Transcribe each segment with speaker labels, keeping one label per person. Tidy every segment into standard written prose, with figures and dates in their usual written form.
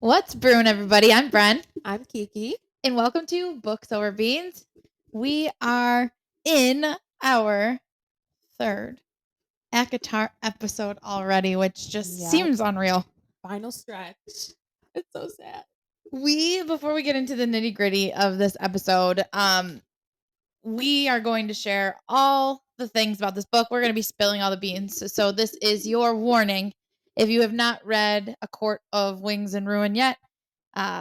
Speaker 1: What's brewing, everybody? I'm Bren,
Speaker 2: I'm Kiki.
Speaker 1: and welcome to Books Over Beans. We are in our third ACOTAR episode already, which just seems unreal.
Speaker 2: Final stretch. It's so sad.
Speaker 1: Before we get into the nitty gritty of this episode, we are going to share all the things about this book. We're going to be spilling all the beans. So this is your warning. If you have not read A Court of Wings and Ruin yet,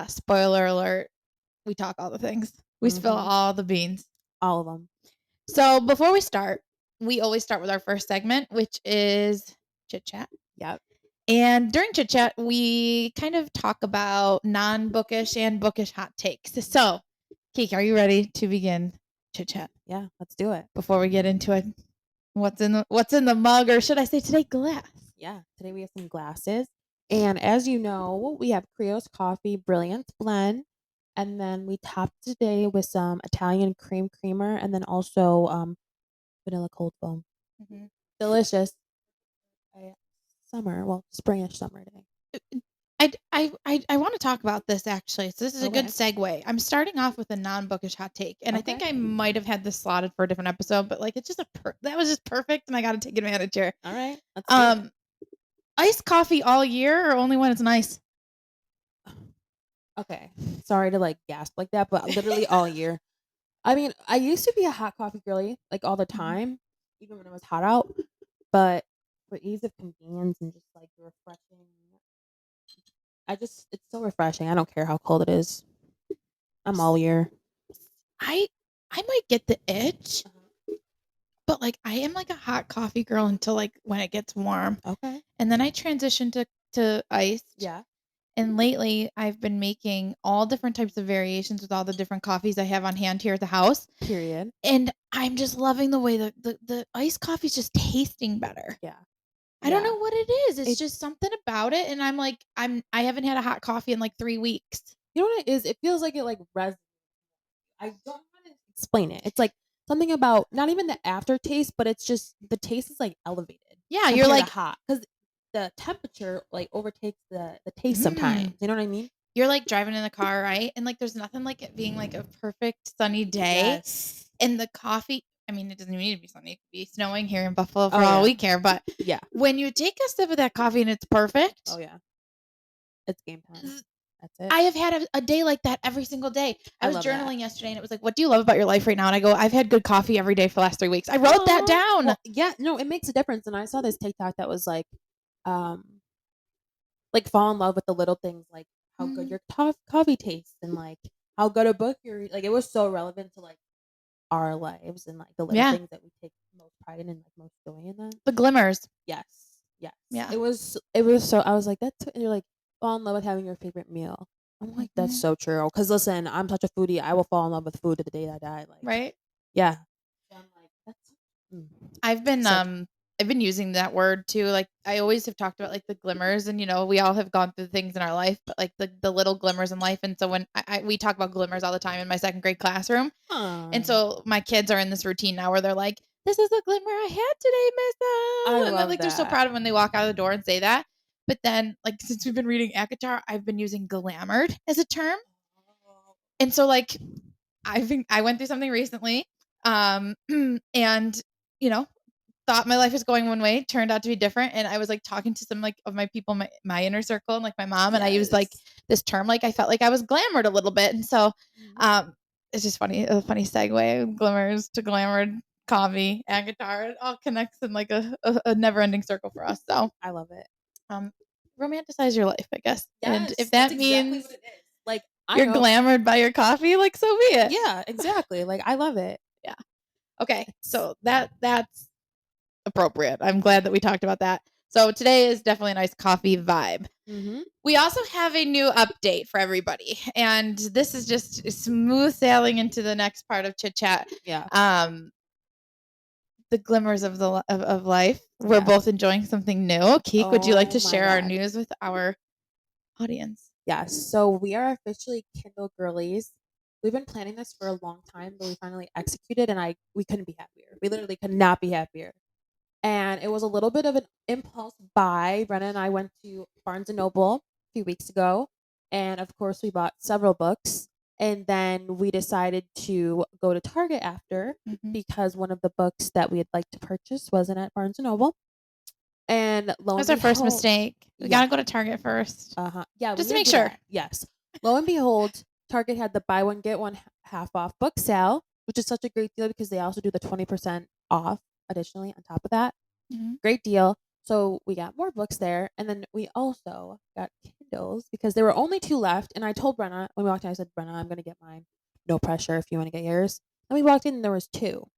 Speaker 1: spoiler alert, we talk all the things. We spill all the beans.
Speaker 2: All of them.
Speaker 1: So before we start, we always start with our first segment, which is Chit Chat.
Speaker 2: Yep.
Speaker 1: And during Chit Chat, we kind of talk about non-bookish and bookish hot takes. So, Kiki, are you ready to begin Chit Chat?
Speaker 2: Yeah, let's do it.
Speaker 1: Before we get into it, what's in the mug, or should I say today, glass?
Speaker 2: Yeah, today we have some glasses. And as you know, we have Creo's Coffee Brilliance Blend. And then we topped today with some Italian cream creamer and then also vanilla cold foam.
Speaker 1: Mm-hmm.
Speaker 2: Delicious. Springish summer day.
Speaker 1: I want to talk about this actually. So this is a good segue. I'm starting off with a non-bookish hot take, and I think I might have had this slotted for a different episode, but like it's just that was just perfect, and I got to take advantage here.
Speaker 2: All right, let's do it.
Speaker 1: Iced coffee all year, or only when it's nice?
Speaker 2: Okay, sorry to like gasp like that, but literally all year. I mean, I used to be a hot coffee girly like all the time, even when it was hot out. But for ease of convenience and just like refreshing, it's so refreshing. I don't care how cold it is. I'm all year.
Speaker 1: I might get the itch, but like I am like a hot coffee girl until like when it gets warm.
Speaker 2: Okay.
Speaker 1: And then I transitioned to iced.
Speaker 2: Yeah.
Speaker 1: And lately, I've been making all different types of variations with all the different coffees I have on hand here at the house.
Speaker 2: Period.
Speaker 1: And I'm just loving the way the iced coffee is just tasting better.
Speaker 2: Yeah.
Speaker 1: I don't know what it is. It's just something about it. And I'm like, I haven't had a hot coffee in like 3 weeks.
Speaker 2: You know what it is? It feels like it like resonates. I don't know how to explain it. It's like something about not even the aftertaste, but it's just the taste is like elevated.
Speaker 1: Yeah, you're like
Speaker 2: hot because the temperature like overtakes the taste sometimes. You know what I mean?
Speaker 1: You're like driving in the car, right? And like there's nothing like it being like a perfect sunny day.
Speaker 2: Yes.
Speaker 1: And the coffee, I mean, it doesn't need to be sunny. It could be snowing here in Buffalo for all we care. But
Speaker 2: yeah,
Speaker 1: when you take a sip of that coffee and it's perfect.
Speaker 2: Oh yeah, it's game time. That's it.
Speaker 1: I have had a day like that every single day. I was journaling yesterday and it was like, what do you love about your life right now? And I go, I've had good coffee every day for the last 3 weeks. I wrote that down.
Speaker 2: Well, yeah, no, it makes a difference. And I saw this TikTok that was like fall in love with the little things, like how good your coffee tastes and like how good a book you're reading. Like it was so relevant to like our lives and like the little things that we take most pride in and like most joy in them.
Speaker 1: The glimmers.
Speaker 2: Yes. Yeah.
Speaker 1: It
Speaker 2: was so, I was like, that's, and you're like, fall in love with having your favorite meal. I'm like, that's so true. Because listen, I'm such a foodie. I will fall in love with food to the day I die. Like,
Speaker 1: right?
Speaker 2: Yeah. So I'm like, that's.
Speaker 1: I've been using that word too. Like I always have talked about like the glimmers, and you know we all have gone through things in our life, but like the little glimmers in life. And so when we talk about glimmers all the time in my second grade classroom, and so my kids are in this routine now where they're like, "This is a glimmer I had today, Miss." And then like they're so proud of when they walk out of the door and say that. But then like since we've been reading ACOTAR, I've been using glamored as a term, and so like I went through something recently, and you know thought my life was going one way, turned out to be different. And I was like talking to some like of my people, my inner circle and like my mom. And I used like this term, like I felt like I was glamored a little bit. And so it's just funny, a funny segue, glimmers to glamored, coffee, and guitar. It all connects in like a never ending circle for us. So
Speaker 2: I love it.
Speaker 1: Romanticize your life, I guess.
Speaker 2: Yes,
Speaker 1: and if that means
Speaker 2: exactly what it is. Like
Speaker 1: you're glamored by your coffee, like so be it.
Speaker 2: Yeah, exactly. Like I love it.
Speaker 1: Yeah. Okay. So that's appropriate. I'm glad that we talked about that. So today is definitely a nice coffee vibe. We also have a new update for everybody, and this is just smooth sailing into the next part of Chit Chat.
Speaker 2: Yeah.
Speaker 1: The glimmers of of life. We're both enjoying something new. Keek, would you like to share our news with our audience?
Speaker 2: Yes. So we are officially Kindle girlies. We've been planning this for a long time, but we finally executed, and we couldn't be happier. We literally could not be happier. And it was a little bit of an impulse buy. Brenna and I went to Barnes & Noble a few weeks ago, And of course, we bought several books. And then we decided to go to Target after
Speaker 1: Mhm.
Speaker 2: because one of the books that we had like to purchase wasn't at Barnes and Noble. And lo and
Speaker 1: That's our first
Speaker 2: behold,
Speaker 1: mistake. We
Speaker 2: yeah,
Speaker 1: gotta go to Target first,
Speaker 2: yeah, we
Speaker 1: just to
Speaker 2: need to
Speaker 1: make
Speaker 2: do
Speaker 1: sure.
Speaker 2: that. Yes. Lo and behold, Target had the buy one get one half off book sale, which is such a great deal because they also do the 20% off additionally on top of that.
Speaker 1: Mhm.
Speaker 2: Great deal. So we got more books there, and then we also got Kindles because there were only 2 left. And I told Brenna when we walked in, I said, "Brenna, I'm gonna get mine. No pressure if you want to get yours." And we walked in, and there was 2.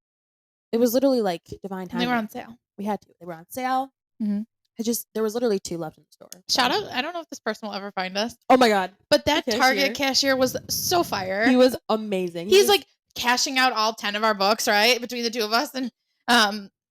Speaker 2: It was literally like divine
Speaker 1: And they were
Speaker 2: timing.
Speaker 1: on sale.
Speaker 2: We had to. They were on sale.
Speaker 1: Mhm.
Speaker 2: It just there was literally 2 left in the store.
Speaker 1: Shout
Speaker 2: So,
Speaker 1: out, I don't know if this person will ever find us,
Speaker 2: oh my god,
Speaker 1: but
Speaker 2: the
Speaker 1: that Target
Speaker 2: cashier,
Speaker 1: cashier was so
Speaker 2: he
Speaker 1: fire.
Speaker 2: was amazing. He
Speaker 1: He's,
Speaker 2: was
Speaker 1: like, cashing out all 10 of our books, right, between the 2 of us, and,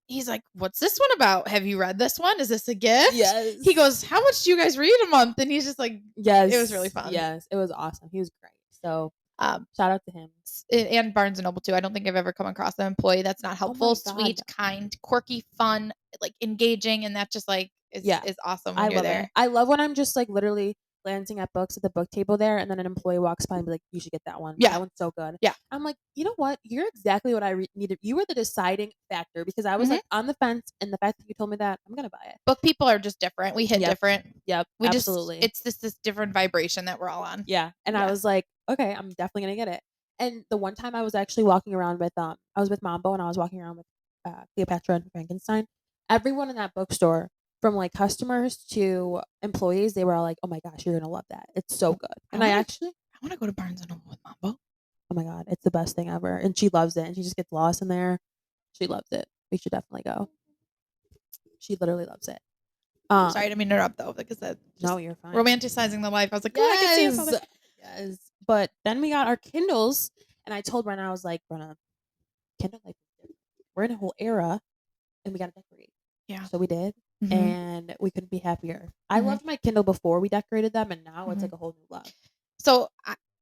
Speaker 1: he's like, "What's this one about? Have you read this one? Is this a gift?" He
Speaker 2: yes,
Speaker 1: goes, "How much do you guys read a month?" And he's just like, it was really
Speaker 2: yes,
Speaker 1: fun.
Speaker 2: yes. It was awesome. He was great. So
Speaker 1: Um,
Speaker 2: shout out to him.
Speaker 1: and Barnes& and Noble too. I don't think I've ever come across an employee that's not
Speaker 2: Oh my
Speaker 1: helpful,
Speaker 2: god,
Speaker 1: sweet, kind, quirky, fun, like, engaging, and that just, like,
Speaker 2: yeah.
Speaker 1: is awesome
Speaker 2: I
Speaker 1: when you're
Speaker 2: love it.
Speaker 1: there.
Speaker 2: I love when I'm just like literally glancing at books at the book table there, and then an employee walks by and be like, "You should get that one.
Speaker 1: Yeah,
Speaker 2: That one's so good."
Speaker 1: yeah.
Speaker 2: I'm like, you know what? You're exactly what I needed. You were the deciding factor because I was
Speaker 1: Mhm.
Speaker 2: like on the fence, and the fact that you told me that, I'm gonna buy it.
Speaker 1: Book people are just different. We hit
Speaker 2: Yep,
Speaker 1: different.
Speaker 2: yep,
Speaker 1: We just
Speaker 2: absolutely.
Speaker 1: it's just this different vibration that we're all on.
Speaker 2: Yeah, and I
Speaker 1: Yeah.
Speaker 2: was like, okay, I'm definitely gonna get it. And the one time I was actually walking around with I was with Mambo and I was walking around with Cleopatra and Frankenstein. Everyone in that bookstore, from like customers to employees, they were all like, "Oh my gosh, you're gonna love that. It's so good."
Speaker 1: I
Speaker 2: And I
Speaker 1: wanna
Speaker 2: actually,
Speaker 1: I wanna go to Barnes& and Noble with Mambo.
Speaker 2: oh my god, it's the best thing ever. And she loves it, and she just gets lost in there. She loves it. We should definitely go. She literally loves it.
Speaker 1: Sorry, I didn't mean to interrupt though, because that
Speaker 2: No,
Speaker 1: just
Speaker 2: you're fine.
Speaker 1: romanticizing the life. I was like, "Ooh, I can see us all
Speaker 2: Yes,
Speaker 1: there."
Speaker 2: yes. But then we got our Kindles, and I told Brenna, I was like, Brenna, Kindle life is different. We're in a whole era, and we gotta decorate.
Speaker 1: Yeah.
Speaker 2: So we did,
Speaker 1: Mhm.
Speaker 2: and we couldn't be happier. I
Speaker 1: Mhm.
Speaker 2: loved my Kindle before we decorated them, and now it's
Speaker 1: Mhm.
Speaker 2: like a whole new love.
Speaker 1: So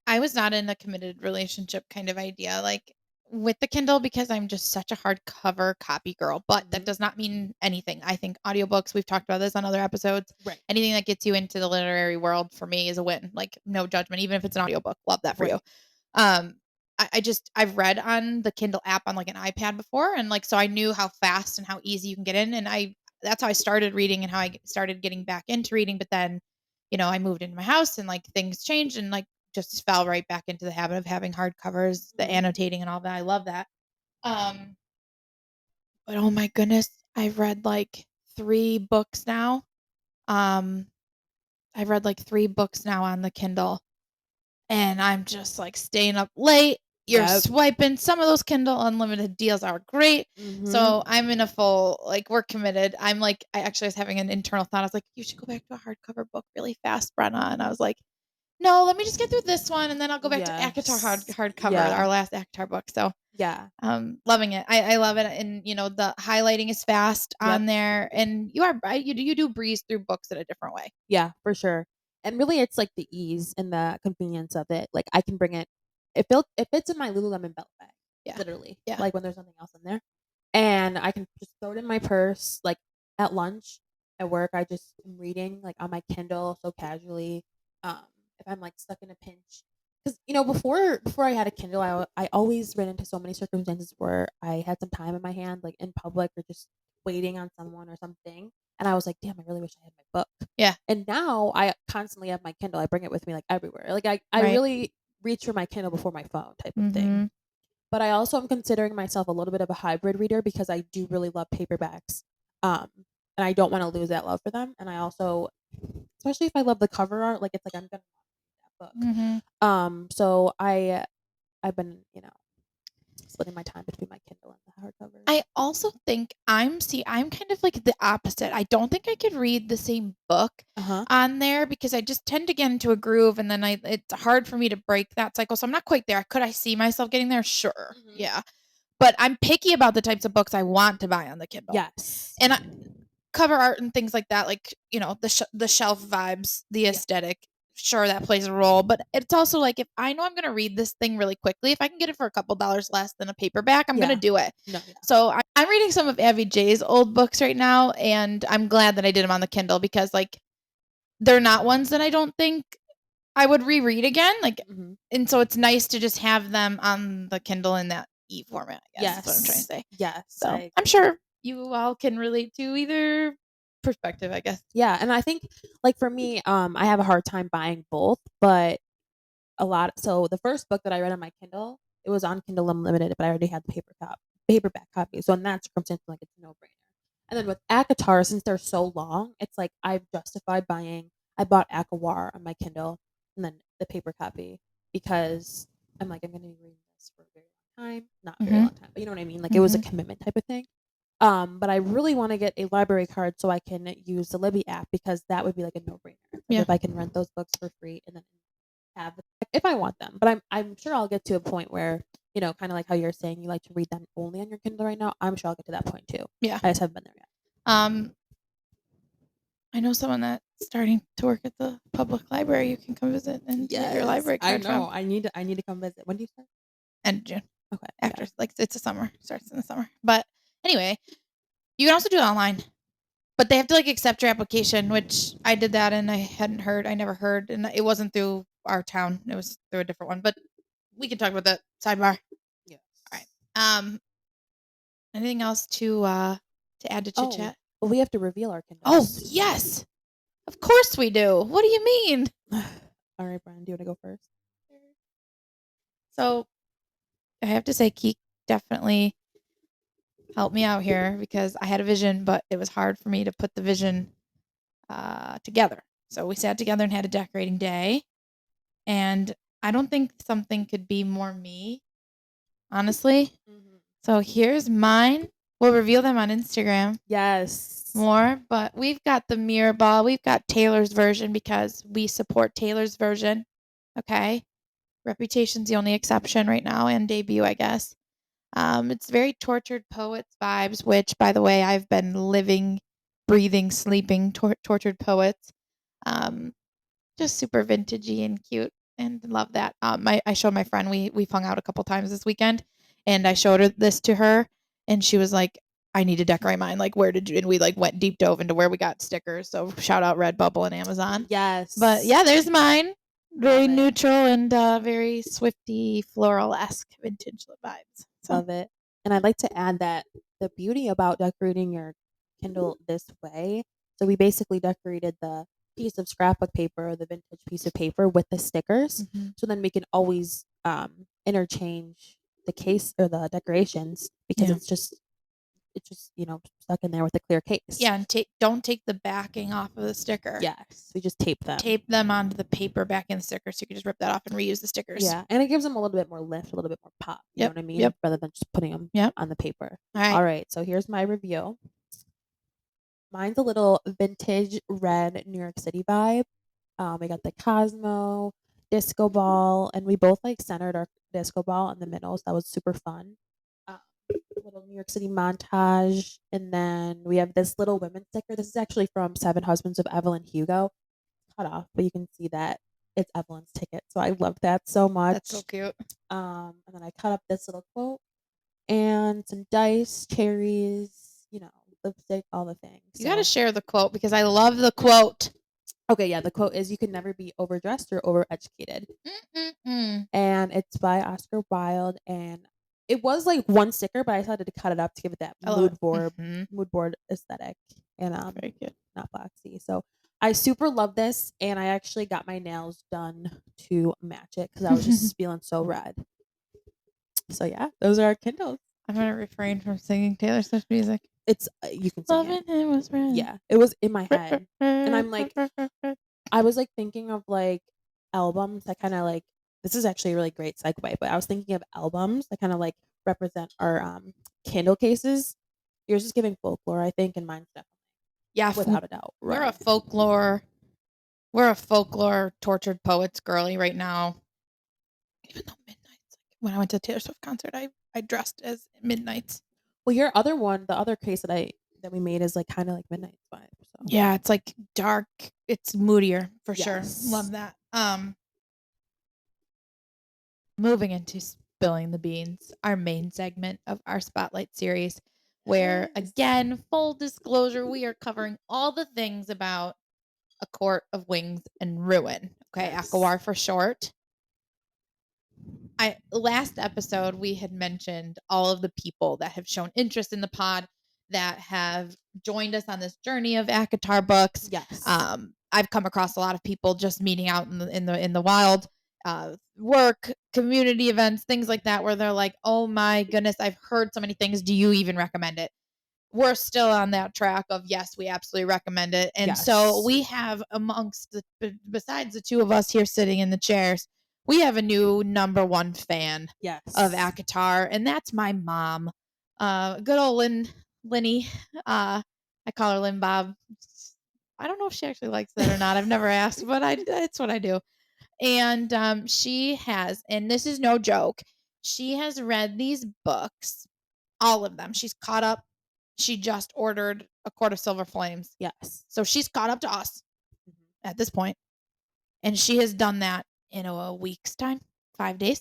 Speaker 1: I was not in a committed relationship kind of idea, like, with the Kindle because I'm just such a hardcover copy girl, but that
Speaker 2: Mhm.
Speaker 1: does not mean anything. I think audiobooks, we've talked about this on other episodes,
Speaker 2: Right,
Speaker 1: anything that gets you into the literary world for me is a win. Like, no judgment, even if it's an audiobook. Love that for you.
Speaker 2: right.
Speaker 1: Um, I've read on the Kindle app on, like, an iPad before, and, like, so I knew how fast and how easy you can get in, and I that's how I started reading and how I started getting back into reading, but then, I moved into my house and, like, things changed and, like, just fell right back into the habit of having hardcovers, the
Speaker 2: Mhm.
Speaker 1: annotating and all that. I love that. Um, but oh my goodness, I've read, like, 3 books now. Um, I've read, like, 3 books now on the Kindle. And I'm just, like, staying up late. You're
Speaker 2: Yep.
Speaker 1: swiping. Some of those Kindle Unlimited deals are great.
Speaker 2: Mhm.
Speaker 1: So I'm in a full, like, we're committed. I'm like, I actually was having an internal thought. I was like, you should go back to a hardcover book really fast, Brenna. And I was like, no, let me just get through this one, and then I'll go back to ACOTAR
Speaker 2: Yes.
Speaker 1: hardcover,
Speaker 2: Yeah.
Speaker 1: our last ACOTAR book. So
Speaker 2: Yeah.
Speaker 1: loving it. I love it. And the highlighting is fast
Speaker 2: Yep.
Speaker 1: on there. And you are right. You do breeze through books in a different way.
Speaker 2: Yeah, for sure. And really, it's like the ease and the convenience of it. Like I can bring it. It fits in my Lululemon belt bag,
Speaker 1: Yeah.
Speaker 2: literally.
Speaker 1: Yeah.
Speaker 2: Like when there's nothing else in there, and I can just throw it in my purse. Like at lunch, at work, I just am reading like on my Kindle so casually. Um, if I'm like stuck in a pinch, because before I had a Kindle, I always ran into so many circumstances where I had some time in my hand, like in public or just waiting on someone or something, and I was like, damn, I really wish I had my book.
Speaker 1: Yeah.
Speaker 2: And now I constantly have my Kindle. I bring it with me like everywhere. Like I
Speaker 1: Right.
Speaker 2: really reach for my Kindle before my phone type of thing.
Speaker 1: Mhm.
Speaker 2: But I also am considering myself a little bit of a hybrid reader because I do really love paperbacks. Um, and I don't want to lose that love for them. And I also, especially if I love the cover art, like it's like I'm gonna read that book.
Speaker 1: Mhm.
Speaker 2: So I've been splitting my time between my Kindle and the hardcovers.
Speaker 1: I also think I'm kind of like the opposite. I don't think I could read the same book
Speaker 2: Uh huh.
Speaker 1: on there because I just tend to get into a groove and then it's hard for me to break that cycle. So I'm not quite there. Could I see myself getting there? Sure.
Speaker 2: Hmm.
Speaker 1: Yeah. But I'm picky about the types of books I want to buy on the Kindle.
Speaker 2: Yes.
Speaker 1: And cover art and things like that, like, the shelf vibes, the
Speaker 2: Yeah.
Speaker 1: aesthetic, sure, that plays a role, but it's also like, if I know I'm gonna read this thing really quickly, if I can get it for a couple dollars less than a paperback, I'm gonna
Speaker 2: Yeah.
Speaker 1: do it.
Speaker 2: No. Yeah.
Speaker 1: So I'm reading some of Abby J's old books right now, and I'm glad that I did them on the Kindle because, like, they're not ones that I don't think I would reread again, like,
Speaker 2: Mhm.
Speaker 1: and so it's nice to just have them on the Kindle in that e-format, I guess, is what I'm trying to
Speaker 2: Yes.
Speaker 1: say.
Speaker 2: Yes,
Speaker 1: So,
Speaker 2: I
Speaker 1: I'm sure you all can relate to either perspective, I guess.
Speaker 2: Yeah, and I think, like, for me, I have a hard time buying both, but the first book that I read on my Kindle, it was on Kindle Unlimited, but I already had the paperback copy, so in that circumstance, like, it's a no-brainer. And then with ACOTAR, since they're so long, it's like I've justified buying I bought ACOWAR on my Kindle and then the paper copy because I'm like, "I'm gonna be reading this for a very long time." Not a very
Speaker 1: Mhm.
Speaker 2: long time, but you know what I mean? Like, it was a
Speaker 1: Mhm.
Speaker 2: commitment type of thing. But I really wanna get a library card so I can use the Libby app because that would be like a no-brainer. Like,
Speaker 1: Yeah.
Speaker 2: if I can rent those books for free and then have them if I want them. But I'm sure I'll get to a point where, kinda like how you're saying you like to read them only on your Kindle right now. I'm sure I'll get to that point too.
Speaker 1: Yeah.
Speaker 2: I just haven't been there yet.
Speaker 1: Um, I know someone that's starting to work at the public library you can come visit and get your
Speaker 2: Yes,
Speaker 1: library
Speaker 2: I
Speaker 1: card
Speaker 2: know.
Speaker 1: from.
Speaker 2: I need to come visit. When do you start?
Speaker 1: End of June.
Speaker 2: Okay,
Speaker 1: After,
Speaker 2: yeah.
Speaker 1: like, it's a summer, starts in the summer. But anyway, you can also do it online. But they have to, like, accept your application, which I did that and I never heard, and it wasn't through our town. It was through a different one. But we can talk about that sidebar.
Speaker 2: Yes.
Speaker 1: All right. Anything else to add to chit
Speaker 2: Oh,
Speaker 1: chat?
Speaker 2: well, we have to reveal our
Speaker 1: Oh
Speaker 2: Kindles.
Speaker 1: yes, of course we do. What do you mean?
Speaker 2: All right, Brian, do you wanna go first?
Speaker 1: So I have to say, Keek definitely helped me out here because I had a vision, but it was hard for me to put the vision together. So we sat together and had a decorating day, and I don't think something could be more me, honestly.
Speaker 2: Mhm.
Speaker 1: So here's mine. We'll reveal them on Instagram
Speaker 2: Yes.
Speaker 1: more, but we've got the mirror ball. We've got Taylor's version because we support Taylor's version. Okay. Reputation's the only exception right now and debut, I guess. It's very tortured poets vibes, which, by the way, I've been living, breathing, sleeping tortured poets. Um, just super vintagey and cute, and love that. I showed my friend. We've hung out a couple times this weekend, and I showed her this to her, and she was like, "I need to decorate mine. Like, where did you?" And we like went deep dove into where we got stickers. So shout out Redbubble and Amazon. But
Speaker 2: Yes.
Speaker 1: yeah, there's mine.
Speaker 2: Love
Speaker 1: Very
Speaker 2: it.
Speaker 1: neutral and very Swifty floral esque vintage vibes. So
Speaker 2: Love it. And I'd like to add that the beauty about decorating your Kindle this way, so we basically decorated the piece of scrapbook paper, the vintage piece of paper with the stickers.
Speaker 1: mhm.
Speaker 2: So then we can always interchange the case or the decorations because
Speaker 1: Yeah.
Speaker 2: it's just stuck in there with a clear case.
Speaker 1: Yeah, and don't take the backing off of the sticker.
Speaker 2: Yes, we just tape them.
Speaker 1: Tape them onto the paper backing the sticker so you can just rip that off and reuse the stickers.
Speaker 2: Yeah, and it gives them a little bit more lift, a little bit more pop. You know
Speaker 1: Yep.
Speaker 2: what I mean?
Speaker 1: Yep.
Speaker 2: Rather than just putting them
Speaker 1: Yep.
Speaker 2: on the paper.
Speaker 1: All right.
Speaker 2: All right, so here's my review. Mine's a little vintage red New York City vibe. We got the Cosmo disco ball, and we both like centered our disco ball in the middle, so that was super fun. Um, little New York City montage, and then we have this little women sticker. This is actually from Seven Husbands of Evelyn Hugo. Cut off, but you can see that it's Evelyn's ticket. So I love that so
Speaker 1: That's so
Speaker 2: much.
Speaker 1: cute.
Speaker 2: And then I cut up this little quote and some dice, cherries, lipstick, all the things.
Speaker 1: You got to
Speaker 2: So
Speaker 1: share the quote because I love the quote.
Speaker 2: okay, yeah, the quote is "You can never be overdressed or overeducated,"
Speaker 1: Mm-mm-mm.
Speaker 2: and it's by Oscar Wilde. And it was like one sticker, but I decided to cut it up to give it that
Speaker 1: I love it.
Speaker 2: mood board aesthetic, and
Speaker 1: Very good.
Speaker 2: not boxy. So I super love this, and I actually got my nails done to match it because I was just feeling so red. So yeah, those are our Kindles.
Speaker 1: I'm gonna refrain from singing Taylor Swift music.
Speaker 2: It's you can sing it.
Speaker 1: Loving him was red.
Speaker 2: Yeah, it was in my head, and I'm like, I was like thinking of like albums that kind of like this is actually a really great segue, but I was thinking of albums that kind of like represent our Kindle cases. Yours is giving folklore, I think, and mine's definitely
Speaker 1: Yeah,
Speaker 2: without a doubt.
Speaker 1: we're
Speaker 2: Right.
Speaker 1: a folklore. We're a folklore tortured poets girly right now. Even though Midnight's like when I went to the Taylor Swift concert, I dressed as Midnight's.
Speaker 2: Well, your other one, the other case that we made is like kind of like Midnight's vibe. So
Speaker 1: Yeah, it's like dark. It's moodier for sure.
Speaker 2: yes,
Speaker 1: Love that. Moving into spilling the beans, our main segment of our spotlight series, where
Speaker 2: Yes.
Speaker 1: again, full disclosure, we are covering all the things about A Court of Wings and Ruin. Okay,
Speaker 2: Yes.
Speaker 1: ACOWAR for short. Last episode we had mentioned all of the people that have shown interest in the pod that have joined us on this journey of ACOTAR books.
Speaker 2: Yes.
Speaker 1: I've come across a lot of people just meeting out in the wild, work, community events, things like that, where they're like, "Oh my goodness, I've heard so many things. Do you even recommend it?" We're still on that track of yes, we absolutely recommend it. And so
Speaker 2: Yes.
Speaker 1: we have amongst besides the two of us here sitting in the chairs, we have a new number one fan of
Speaker 2: Yes.
Speaker 1: ACOTAR, and that's my mom. Good old Linny. I call her Lynn Bob. I don't know if she actually likes that or not. I've never asked, but it's what I do. And she has, and this is no joke, she has read these books, all of them. She's caught up. She just ordered A Court of Silver Flames.
Speaker 2: Yes.
Speaker 1: So she's caught up to us
Speaker 2: Mhm.
Speaker 1: at this point. And she has done that in a week's time, 5 days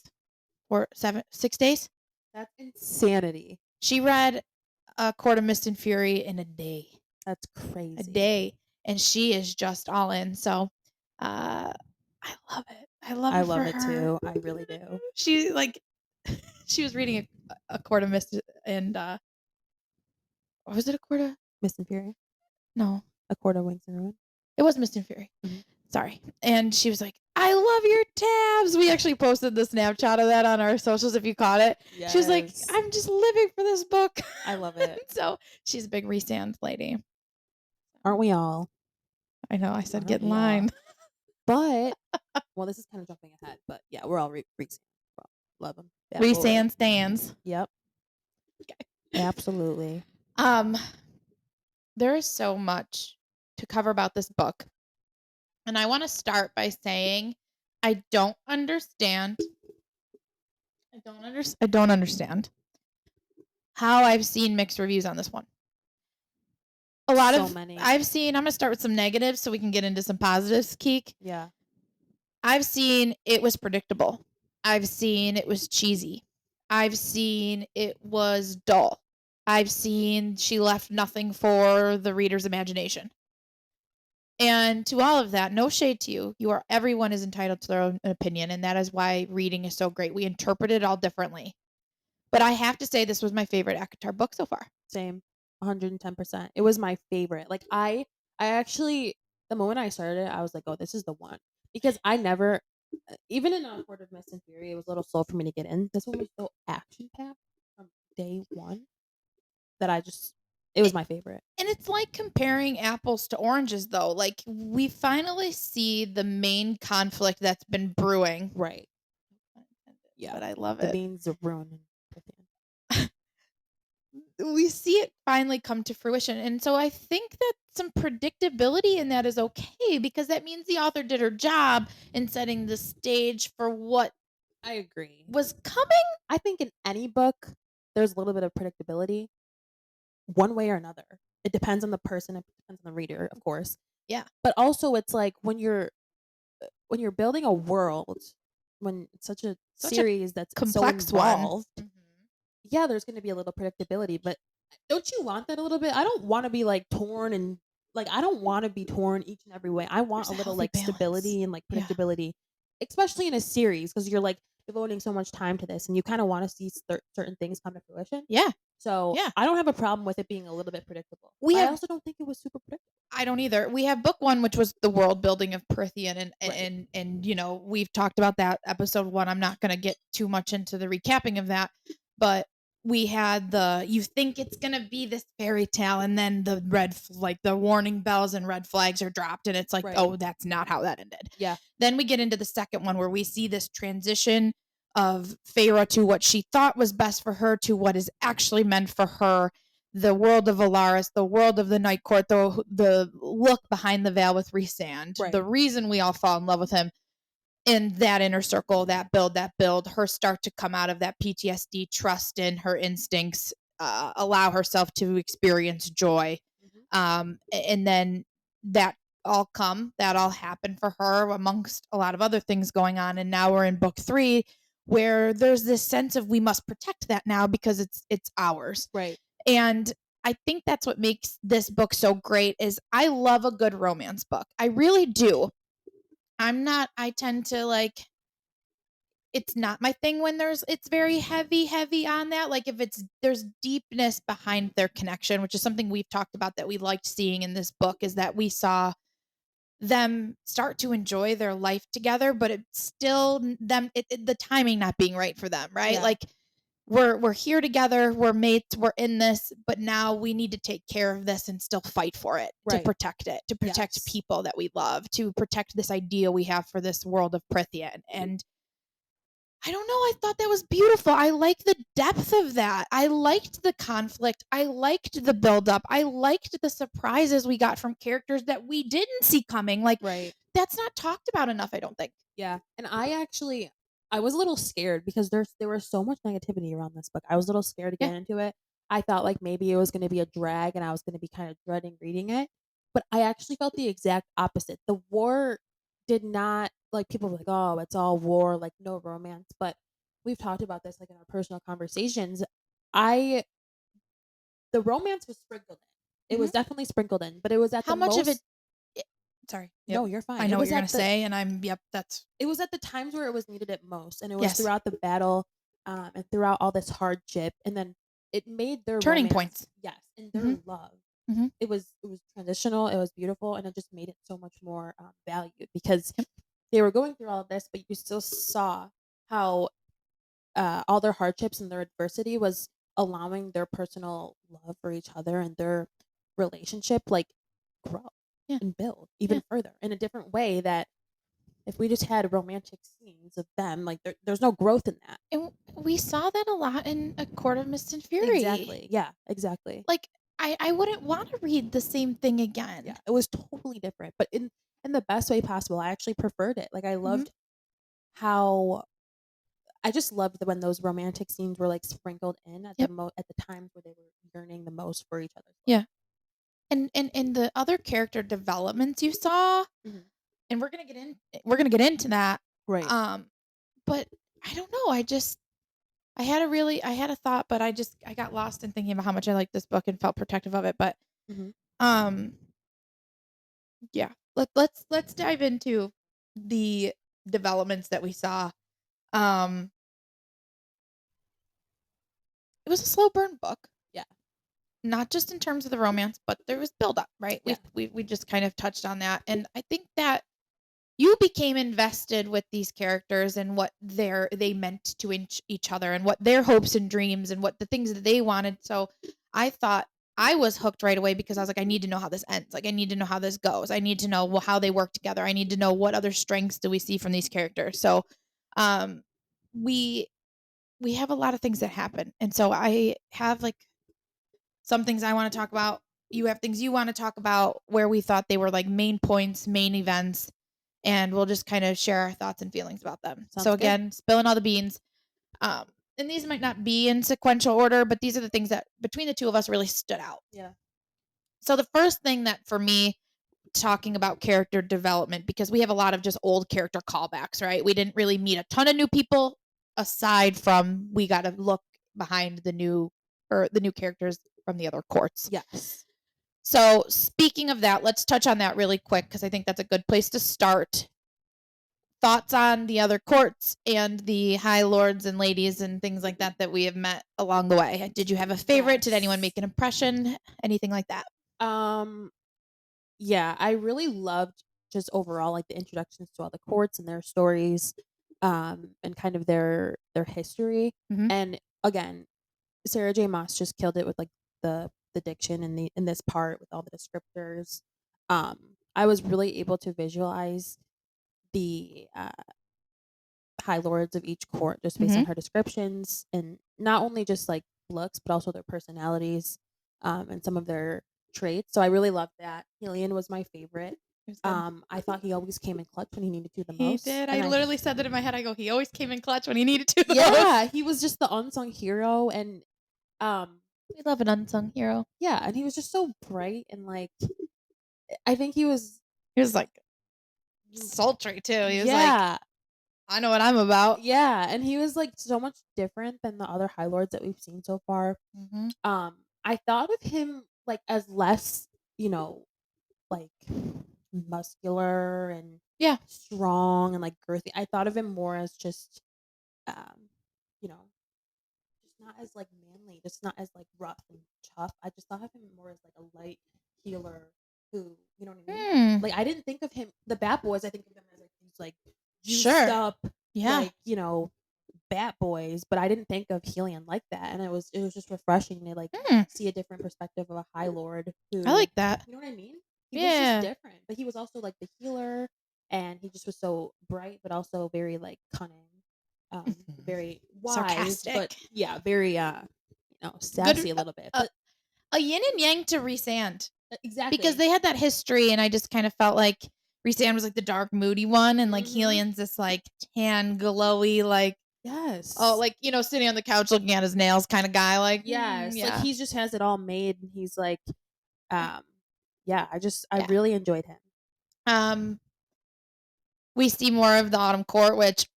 Speaker 1: or 6 days.
Speaker 2: That's insanity.
Speaker 1: She read A Court of Mist and Fury in a day.
Speaker 2: That's crazy.
Speaker 1: A day. And she is just all in. So I love it. I love
Speaker 2: I
Speaker 1: it for
Speaker 2: love it
Speaker 1: her.
Speaker 2: too. I really do.
Speaker 1: She she was reading a Court of Mist and was it A Court of
Speaker 2: Mist and Fury.
Speaker 1: no.
Speaker 2: A Court of Wings and Ruin.
Speaker 1: It was Mist and Fury.
Speaker 2: Mhm.
Speaker 1: Sorry. And she was like, I love your tabs. We actually posted the Snapchat of that on our socials if you caught it.
Speaker 2: Yes.
Speaker 1: She was like, I'm just living for this book.
Speaker 2: I love it.
Speaker 1: So she's a big Resand lady.
Speaker 2: Aren't we all?
Speaker 1: I know. I said
Speaker 2: Aren't
Speaker 1: get in
Speaker 2: we all?
Speaker 1: line.
Speaker 2: But well, this is kind of jumping ahead, but yeah, we're all love them.
Speaker 1: Resand stands.
Speaker 2: Yep.
Speaker 1: Okay.
Speaker 2: Absolutely.
Speaker 1: There is so much to cover about this book. And I want to start by saying I don't understand. I don't understand how I've seen mixed reviews on this one.
Speaker 2: Many.
Speaker 1: I've seen, I'm going to start with some negatives so we can get into some positives, Keek.
Speaker 2: Yeah.
Speaker 1: I've seen it was predictable. I've seen it was cheesy. I've seen it was dull. I've seen she left nothing for the reader's imagination. And to all of that, no shade to you. Everyone is entitled to their own opinion, and that is why reading is so great. We interpret it all differently. But I have to say this was my favorite ACOTAR book so far.
Speaker 2: Same. 110%. It was my favorite. Like I actually the moment I started it, I was like, "Oh, this is the one." Because I never even in Court of Mist and Fury, it was a little slow for me to get in. This one was so action packed from day one that it was my favorite.
Speaker 1: And it's like comparing apples to oranges, though. Like, we finally see the main conflict that's been brewing.
Speaker 2: Right.
Speaker 1: Yeah. But I love
Speaker 2: the
Speaker 1: it.
Speaker 2: beans are ruining.
Speaker 1: We see it finally come to fruition. And so I think that some predictability in that is okay because that means the author did her job in setting the stage for what
Speaker 2: I agree.
Speaker 1: was coming.
Speaker 2: I think in any book, there's a little bit of predictability one way or another. It depends on the person. It depends on the reader, of course.
Speaker 1: Yeah.
Speaker 2: But also it's like when you're building a world, when it's such a series that's
Speaker 1: complex
Speaker 2: so involved,
Speaker 1: one.
Speaker 2: Yeah, there's going to be a little predictability, but don't you want that a little bit? I don't want to be like torn and like I don't want to be torn each and every way. I want
Speaker 1: There's
Speaker 2: a little
Speaker 1: healthy
Speaker 2: like
Speaker 1: balance.
Speaker 2: stability and like predictability, especially in a series because you're like devoting so much time to this and you kind of want to see certain things come to fruition.
Speaker 1: Yeah.
Speaker 2: So
Speaker 1: Yeah.
Speaker 2: I don't have a problem with it being a little bit predictable. I also don't think it was super predictable.
Speaker 1: I don't either. We have book one, which was the world building of Prithian, and you know, we've talked about that episode one. I'm not going to get too much into the recapping of that, but we had you think it's going to be this fairy tale, and then the the warning bells and red flags are dropped, and it's like, oh, that's not how that ended.
Speaker 2: Yeah.
Speaker 1: Then we get into the second one where we see this transition of Feyre to what she thought was best for her to what is actually meant for her. The world of Valaris, the world of the Night Court, the look behind the veil with Resand, the reason we all fall in love with him, and that inner circle, that build, her start to come out of that PTSD, trust in her instincts, allow herself to experience joy. And then that all happened for her amongst a lot of other things going on. And now we're in book 3 where there's this sense of we must protect that now because it's ours.
Speaker 2: Right.
Speaker 1: And I think that's what makes this book so great is I love a good romance book. I really do. I tend to, like it's not my thing when it's very heavy on that, like, if there's deepness behind their connection, which is something we've talked about that we liked seeing in this book, is that we saw them start to enjoy their life together, but it's still the timing not being right for them, right?
Speaker 2: Yeah.
Speaker 1: Like, we're here together, we're mates, we're in this, but now we need to take care of this and still fight for
Speaker 2: Right.
Speaker 1: it, to protect
Speaker 2: Yes.
Speaker 1: people that we love, to protect this idea we have for this world of Prithian. And I don't know, I thought that was beautiful. I like the depth of that. I liked the conflict. I liked the buildup. I liked the surprises we got from characters that we didn't see coming. Like,
Speaker 2: Right.
Speaker 1: that's not talked about enough, I don't think.
Speaker 2: Yeah, and I was a little scared because there was so much negativity around this book. I was a little scared to
Speaker 1: Yeah.
Speaker 2: get into it. I thought like maybe it was gonna be a drag and I was gonna be kind of dreading reading it, but I actually felt the exact opposite. The war did not like people were like, "Oh, it's all war, like no romance." But we've talked about this like in our personal conversations. I The romance was sprinkled in. It
Speaker 1: Mhm.
Speaker 2: was definitely sprinkled in, but it was at
Speaker 1: How
Speaker 2: the
Speaker 1: much of it
Speaker 2: most.
Speaker 1: I sorry. Yep.
Speaker 2: No, you're
Speaker 1: I
Speaker 2: fine.
Speaker 1: know what you're gonna say, and that's
Speaker 2: It was at the times where it was needed it most, and it was
Speaker 1: yes.
Speaker 2: throughout the battle, and throughout all this hardship, and then it made their
Speaker 1: Turning
Speaker 2: romance,
Speaker 1: points.
Speaker 2: yes, and their
Speaker 1: Mhm.
Speaker 2: love.
Speaker 1: Mhm.
Speaker 2: It was transitional, it was beautiful, and it just made it so much more, valued because
Speaker 1: Yep.
Speaker 2: they were going through all of this, but you still saw how, all their hardships and their adversity was allowing their personal love for each other and their relationship, like, grow
Speaker 1: Yeah.
Speaker 2: and build
Speaker 1: Yeah.
Speaker 2: even further in a different way that if we just had romantic scenes of them, like, there's no growth in that.
Speaker 1: And we saw that a lot in A Court of Mist and Fury.
Speaker 2: Exactly, yeah, exactly.
Speaker 1: Like, I wouldn't wanna read the same thing again.
Speaker 2: Yeah, it was totally different, but in the best way possible. I actually preferred it. Like,
Speaker 1: Mhm.
Speaker 2: how I just loved when those romantic scenes were, like, sprinkled in
Speaker 1: Yep.
Speaker 2: at the times where they were yearning the most for each other's love.
Speaker 1: Yeah. And the other character developments you saw,
Speaker 2: Mhm.
Speaker 1: and we're gonna get into that,
Speaker 2: Right.
Speaker 1: um, but I don't know, I had a thought, but I got lost in thinking about how much I liked this book and felt protective of it, but,
Speaker 2: Mhm.
Speaker 1: um, yeah. Let's dive into the developments that we saw. Um, it was a slow burn book,
Speaker 2: Yeah,
Speaker 1: not just in terms of the romance, but there was buildup, right?
Speaker 2: yeah,
Speaker 1: We just kind of touched on that, and I think that you became invested with these characters and what they meant to each other and what their hopes and dreams and what the things that they wanted. So I thought I was hooked right away because I was like, I need to know how this ends. Like, I need to know how this goes. I need to know how they work together. I need to know what other strengths do we see from these characters. So, um, we we have a lot of things that happen, and so I have like some things I want to talk about. You have things you want to talk about where we thought they were like main points, main events, and we'll just kind of share our thoughts and feelings about them. So
Speaker 2: sounds good.
Speaker 1: again, spilling all the beans. Um, and these might not be in sequential order, but these are the things that between the two of us really stood out.
Speaker 2: Yeah.
Speaker 1: So the first thing that for me, talking about character development, because we have a lot of just old character callbacks, right? We didn't really meet a ton of new people aside from we got to look behind the new characters from the other courts.
Speaker 2: Yes.
Speaker 1: So, speaking of that, let's touch on that really quick because I think that's a good place to start. Thoughts on the other courts and the high lords and ladies and things like that that we have met along the way. Did you have a favorite? Did anyone make
Speaker 2: Yes.
Speaker 1: an impression? Anything like that?
Speaker 2: Um, yeah, I really loved just overall, like, the introductions to all the courts and their stories, and kind of their history,
Speaker 1: Mhm.
Speaker 2: and again, Sarah J. Maas just killed it with, like, the diction in this part with all the descriptors. I was really able to visualize the, high lords of each court just based on
Speaker 1: Mhm.
Speaker 2: her descriptions, and not only just, like, looks, but also their personalities, and some of their traits, so I really loved that. Helion was my favorite.
Speaker 1: It was good.
Speaker 2: I thought he always came in clutch when he needed to the
Speaker 1: He
Speaker 2: most,
Speaker 1: did. I
Speaker 2: and I
Speaker 1: literally said that in my head. I go, he always came in clutch when he needed to the
Speaker 2: yeah,
Speaker 1: most.
Speaker 2: he was just the unsung hero, and, um
Speaker 1: We love an unsung hero.
Speaker 2: yeah, and he was just so bright and, like, I think he was
Speaker 1: He was like
Speaker 2: mm,
Speaker 1: sultry too. He was like,
Speaker 2: yeah,
Speaker 1: I know what I'm about.
Speaker 2: yeah, and he was, like, so much different than the other high lords that we've seen so far.
Speaker 1: Mhm.
Speaker 2: I thought of him, like, as less, you know, like, muscular and
Speaker 1: Yeah.
Speaker 2: strong and, like, girthy. I thought of him more as just, um, you know, just not as, like, manly, just not as, like, rough and tough. I just thought of him more as, like, a light healer who, you know what I mean?
Speaker 1: Hmm.
Speaker 2: Like, I didn't think of him the Bat Boys, I think of them as, like, these, like, juiced
Speaker 1: Sure.
Speaker 2: up,
Speaker 1: Yeah.
Speaker 2: like, Bat Boys, but I didn't think of Helion like that, and it was just refreshing to, like,
Speaker 1: Hmm.
Speaker 2: see a different perspective of a High Lord
Speaker 1: I
Speaker 2: who
Speaker 1: like that.
Speaker 2: you know what I mean? He was just
Speaker 1: Yeah.
Speaker 2: different, but he was also, like, the healer, and he just was so bright, but also very, like, cunning,
Speaker 1: Mhm.
Speaker 2: very wise, but
Speaker 1: Sarcastic.
Speaker 2: yeah, very,
Speaker 1: Good.
Speaker 2: sassy a little bit,
Speaker 1: A,
Speaker 2: but
Speaker 1: a yin and yang to Resand because
Speaker 2: exactly.
Speaker 1: they had that history, and I just kind of felt like Resand was like the dark, moody one, and like
Speaker 2: Mhm.
Speaker 1: Helion's this like tan, glowy, like oh,
Speaker 2: Yes.
Speaker 1: like sitting on the couch looking at his nails kind of guy. Like,
Speaker 2: Yes, like,
Speaker 1: yeah,
Speaker 2: he just has it all made, and he's like, um yeah, I
Speaker 1: yeah.
Speaker 2: really enjoyed him.
Speaker 1: Um, we see more of the Autumn Court, which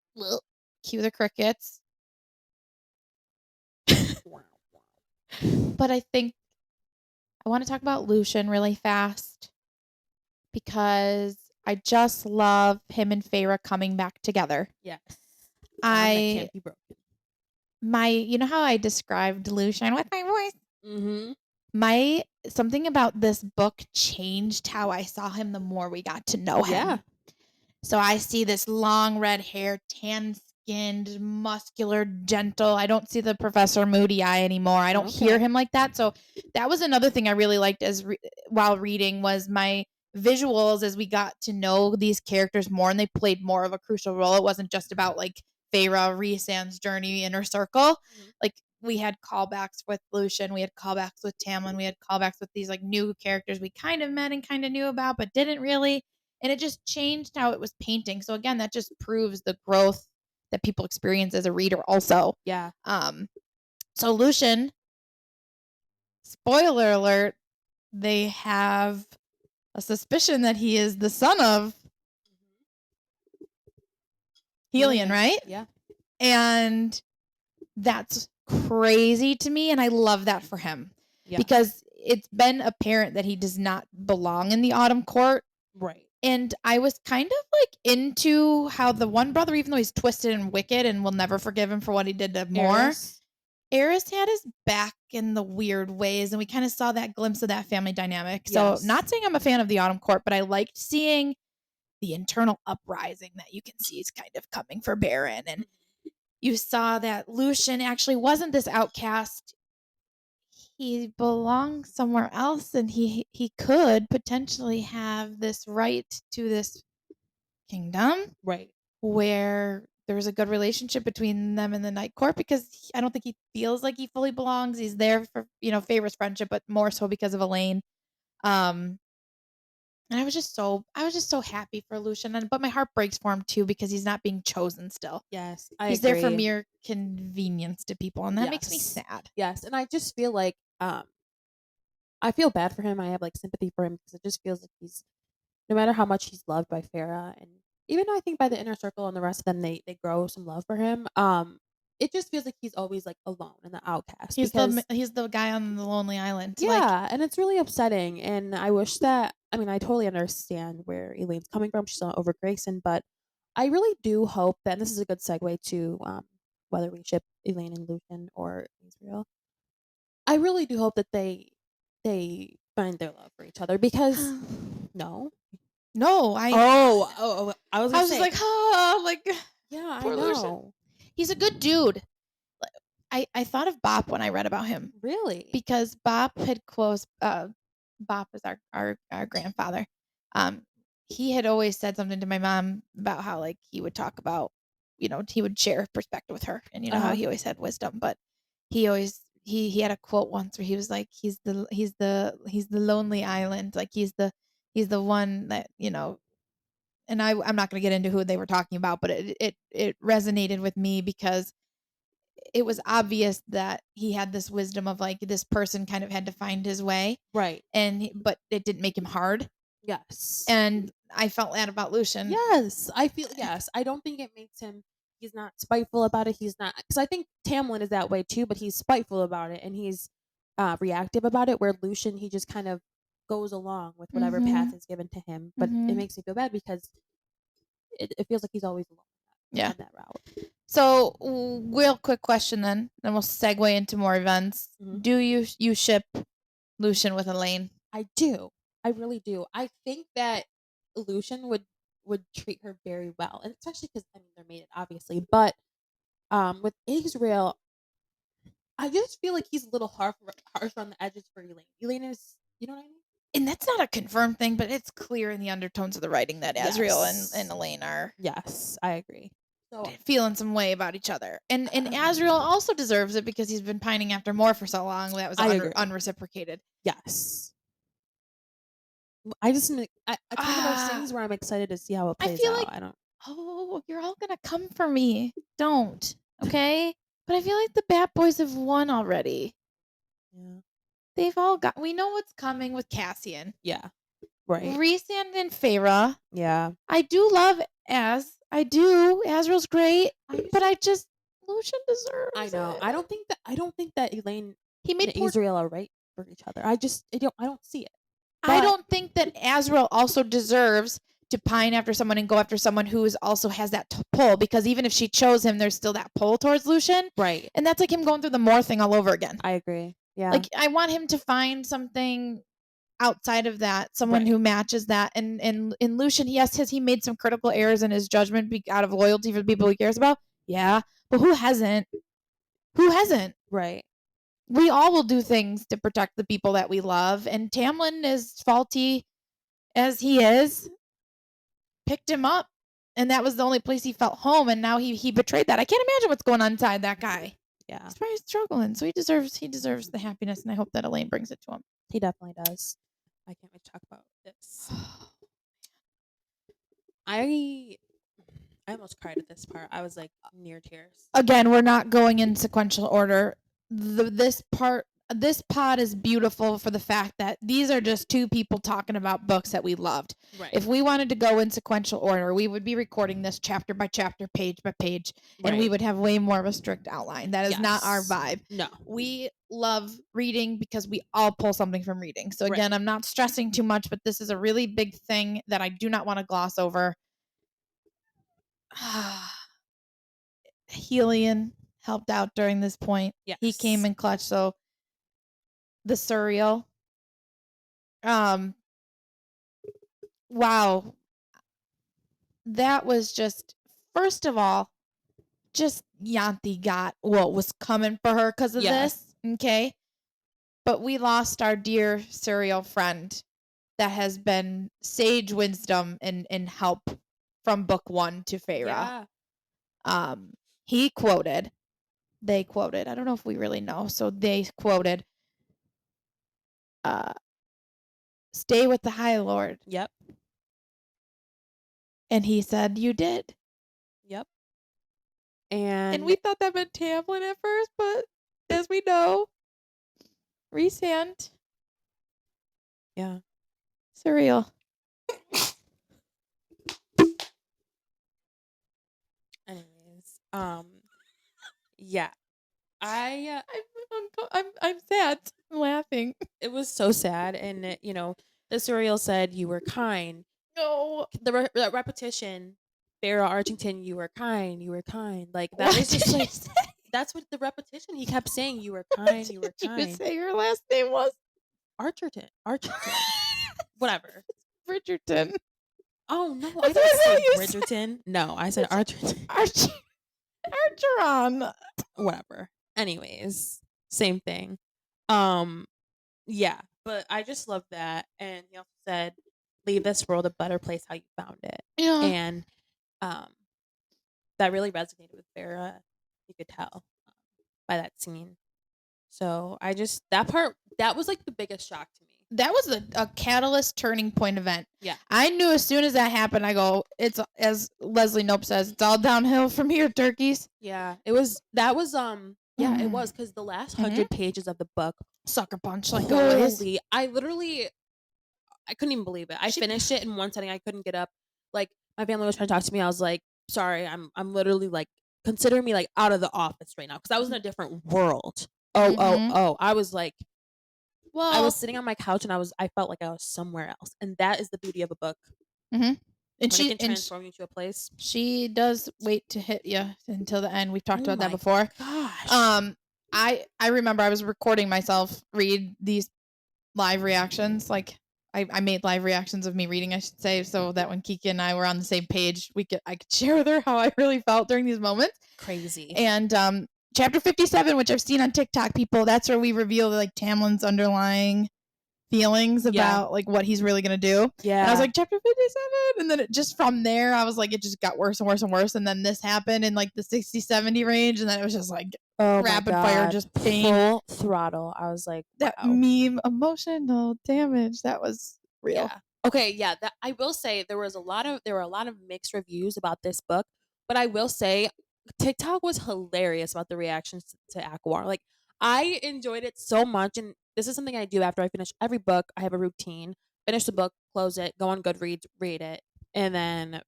Speaker 1: cue the crickets.
Speaker 2: Wow, wow.
Speaker 1: But I think I want to talk about Lucian really fast because I just love him and Feyre coming back together.
Speaker 2: Yes. Bond that
Speaker 1: I
Speaker 2: can't be broken.
Speaker 1: you know how I described Lucian with my voice?
Speaker 2: Mhm.
Speaker 1: My something about this book changed how I saw him the more we got to know
Speaker 2: Yeah.
Speaker 1: him. So I see this long red hair, tan skinned, muscular, gentle. I don't see the Professor Moody eye anymore. I don't hear
Speaker 2: Okay.
Speaker 1: him like that. So that was another thing I really liked while reading was my visuals as we got to know these characters more and they played more of a crucial role. It wasn't just about like Feyre, Rhysand's journey, inner circle.
Speaker 2: Mhm.
Speaker 1: Like we had callbacks with Lucian, we had callbacks with Tamlin, we had callbacks with these like new characters we kind of met and kind of knew about, but didn't really, and it just changed how it was painting. So again, that just proves the growth that people experience as a reader also.
Speaker 2: Yeah.
Speaker 1: Um so Lucian, spoiler alert, they have a suspicion that he is the son of
Speaker 2: Mhm.
Speaker 1: Helion,
Speaker 2: Helion.
Speaker 1: right?
Speaker 2: Yeah.
Speaker 1: And that's crazy to me and I love that for him
Speaker 2: Yes.
Speaker 1: because it's been apparent that he does not belong in the Autumn Court.
Speaker 2: Right.
Speaker 1: And I was kind of like into how the one brother, even though he's twisted and wicked and will never forgive him for what he did to Moore,
Speaker 2: Eris.
Speaker 1: Eris had his back in the weird ways. And we kind of saw that glimpse of that family dynamic. So,
Speaker 2: Yes.
Speaker 1: not saying I'm a fan of the Autumn Court, but I liked seeing the internal uprising that you can see is kind of coming for Baron. And
Speaker 2: Mhm.
Speaker 1: you saw that Lucian actually wasn't this outcast. He belongs somewhere else and he could potentially have this right to this kingdom
Speaker 2: Right.
Speaker 1: where there's a good relationship between them and the Night Court because I don't think he feels like he fully belongs. He's there for Feyre's friendship, but more so because of Elaine. Um, and I was just so happy for Lucian, and but my heart breaks for him too because he's not being chosen still.
Speaker 2: Yes. I
Speaker 1: He's there for
Speaker 2: agree.
Speaker 1: mere convenience to people, and that makes me
Speaker 2: Yes.
Speaker 1: sad.
Speaker 2: Yes. And I just feel like I feel bad for him. I have like sympathy for him because it just feels like he's no matter how much he's loved by Farah and even though I think by the inner circle and the rest of them they grow some love for him. It just feels like he's always like alone and the outcast because
Speaker 1: He's the guy on the lonely island. Like,
Speaker 2: yeah, and it's really upsetting. And I wish that I mean I totally understand where Elaine's coming from. She's not over Grayson, but I really do hope that and this is a good segue to whether we ship Elaine and Lucian or Israel. I really do hope that they find their love for each other because no.
Speaker 1: no,
Speaker 2: I was
Speaker 1: I
Speaker 2: gonna
Speaker 1: was just
Speaker 2: say
Speaker 1: like, oh, like
Speaker 2: yeah, I
Speaker 1: poor Lucian.
Speaker 2: know.
Speaker 1: He's a good dude. I thought of Bop when I read about him
Speaker 2: Really?
Speaker 1: because Bop had quotes. Bop is our grandfather. Um, he had always said something to my mom about how like he would talk about, he would share perspective with her, and you know how
Speaker 2: Uh-huh.
Speaker 1: he always had wisdom, but he had a quote once where he was like, he's the lonely island, like he's the one that and I'm not going to get into who they were talking about, but it resonated with me because it was obvious that he had this wisdom of like this person kind of had to find his way
Speaker 2: Right.
Speaker 1: but it didn't make him hard,
Speaker 2: Yes.
Speaker 1: and I felt that about Lucian.
Speaker 2: Yes. I feel yes. I don't think it makes him he's not spiteful about it. He's not because I think Tamlin is that way too, but he's spiteful about it and he's reactive about it, where Lucian he just kind of goes along with whatever path
Speaker 1: Mhm.
Speaker 2: is given to him. But it
Speaker 1: Mhm.
Speaker 2: makes me feel bad because it feels like he's always alone
Speaker 1: Yeah.
Speaker 2: on that route.
Speaker 1: So, real quick question then we'll segue into more events.
Speaker 2: Mhm.
Speaker 1: Do you ship Lucian with Elaine?
Speaker 2: I do. I really do. I think that Lucian would treat her very well, and especially because I mean they're mated, obviously. But with Israel, I just feel like he's a little harsh on the edges for Elaine. Elaine is, you know what I mean?
Speaker 1: And that's not a confirmed thing, but it's clear in the undertones of the writing that Asriel and
Speaker 2: Yes.
Speaker 1: Elaine are
Speaker 2: Yes, I agree. So
Speaker 1: feeling some way about each other. And Asriel also deserves it because he's been pining after more for so long that was
Speaker 2: I agree.
Speaker 1: unreciprocated.
Speaker 2: Yes. I just it's one of those things where I'm excited to see how it
Speaker 1: I
Speaker 2: plays
Speaker 1: feel
Speaker 2: out.
Speaker 1: like,
Speaker 2: I don't.
Speaker 1: oh, you're all gonna come for me. Don't. Okay? But I feel like the Bat Boys have won already.
Speaker 2: Yeah.
Speaker 1: They've all got, we know what's coming with Cassian.
Speaker 2: Yeah. Right.
Speaker 1: Rhysand and Feyre.
Speaker 2: Yeah.
Speaker 1: I do love I do. Azrael's great. But I just, Lucian deserves
Speaker 2: I know.
Speaker 1: it.
Speaker 2: I don't think that Elaine
Speaker 1: He
Speaker 2: and
Speaker 1: made poor,
Speaker 2: Israel are right for each other. I don't see it.
Speaker 1: I
Speaker 2: But
Speaker 1: don't think that Azrael also deserves to pine after someone and go after someone who is also has that pull, because even if she chose him, there's still that pull towards Lucian.
Speaker 2: right.
Speaker 1: And that's like him going through the Moore thing all over again.
Speaker 2: I agree. Yeah.
Speaker 1: Like, I want him to find something outside of that, someone
Speaker 2: Right.
Speaker 1: who matches that. And in Lucian, yes, he made some critical errors in his judgment out of loyalty for the people he cares about. Yeah, but who hasn't? Who hasn't?
Speaker 2: Right.
Speaker 1: We all will do things to protect the people that we love. And Tamlin, as faulty as he is, picked him up, and that was the only place he felt home. And now he betrayed that. I can't imagine what's going on inside that guy.
Speaker 2: Yeah.
Speaker 1: He's probably struggling, so he deserves the happiness, and I hope that Elaine brings it to him.
Speaker 2: He definitely does. I can't wait to talk about this. I almost cried at this part. I was like near tears.
Speaker 1: Again, we're not going in sequential order. This pod is beautiful for the fact that these are just two people talking about books that we loved.
Speaker 2: Right.
Speaker 1: If we wanted to go in sequential order, we would be recording this chapter by chapter, page by page, and we would have way more of a strict outline. That is not our vibe.
Speaker 2: No.
Speaker 1: We love reading because we all pull something from reading. So again, I'm not stressing too much, but this is a really big thing that I do not want to gloss over. Helion helped out during this point.
Speaker 2: Yes.
Speaker 1: He came in clutch. So the surreal. Wow. That was just, first of all, just Yanti got what was coming for her because of this. Okay. But we lost our dear surreal friend that has been sage wisdom and help from book 1 to Feyre.
Speaker 2: Yeah.
Speaker 1: They quoted, I don't know if we really know. So they quoted, stay with the High Lord.
Speaker 2: Yep.
Speaker 1: And he said, you did.
Speaker 2: Yep.
Speaker 1: And we thought that meant Tamlin at first, but as we know, Rhysand.
Speaker 2: Yeah.
Speaker 1: Surreal.
Speaker 2: Anyways, yeah.
Speaker 1: I'm sad. I'm laughing.
Speaker 2: It was so sad, and the surreal said you were kind.
Speaker 1: No.
Speaker 2: The repetition, Farrah Archington, you were kind, you were kind. Like that was just like that's what the repetition. He kept saying you were kind, you were kind.
Speaker 1: You say your last name was
Speaker 2: Archerton. Whatever.
Speaker 1: Bridgerton.
Speaker 2: Oh no, I didn't say Bridgerton. No, I said Archerton.
Speaker 1: Archeron.
Speaker 2: Whatever. Anyways, same thing. Yeah, but I just love that. And he also said, leave this world a better place how you found it.
Speaker 1: Yeah.
Speaker 2: And that really resonated with Farrah. You could tell by that scene. So that was like the biggest shock to me.
Speaker 1: That was a catalyst turning point event.
Speaker 2: Yeah.
Speaker 1: I knew as soon as that happened, I go, it's, as Leslie Knope says, it's all downhill from here, turkeys.
Speaker 2: Yeah. It was because the last 100 pages of the book,
Speaker 1: sucker punch, like always.
Speaker 2: I couldn't even believe it. I finished it in one setting. I couldn't get up. Like, my family was trying to talk to me. I was like, sorry, I'm literally like, consider me like out of the office right now, because I was in a different world. I was like, I was sitting on my couch and I felt like I was somewhere else, and that is the beauty of a book.
Speaker 1: And
Speaker 2: when it
Speaker 1: she
Speaker 2: can
Speaker 1: and sh
Speaker 2: transform you to a place.
Speaker 1: she does wait to hit you until the end. We've talked
Speaker 2: Oh
Speaker 1: about that
Speaker 2: my
Speaker 1: before.
Speaker 2: gosh.
Speaker 1: Um, I remember I was recording myself read these live reactions, like, I made live reactions of me reading, I should say, so that when Kiki and I were on the same page, I could share with her how I really felt during these moments.
Speaker 2: Crazy.
Speaker 1: And, chapter 57, which I've seen on TikTok, people, that's where we reveal, like, Tamlin's underlying feelings
Speaker 2: Yeah.
Speaker 1: about, like, what he's really gonna do. And I was
Speaker 2: Yeah.
Speaker 1: like, "Chapter 57," and then it just from there, I was like, it just got worse and worse and worse, and then this happened in, like, the 60, 70 range, and then it was just, like,
Speaker 2: Oh my
Speaker 1: rapid fire,
Speaker 2: god.
Speaker 1: just pain.
Speaker 2: Full throttle. I was like,
Speaker 1: That
Speaker 2: wow.
Speaker 1: meme, emotional damage, that was real.
Speaker 2: Yeah. Okay, yeah, that I will say there were a lot of mixed reviews about this book, but I will say TikTok was hilarious about the reactions to ACOWAR. Like I enjoyed it so much, and this is something I do after I finish every book. I have a routine. Finish the book, close it, go on Goodreads, read it, and then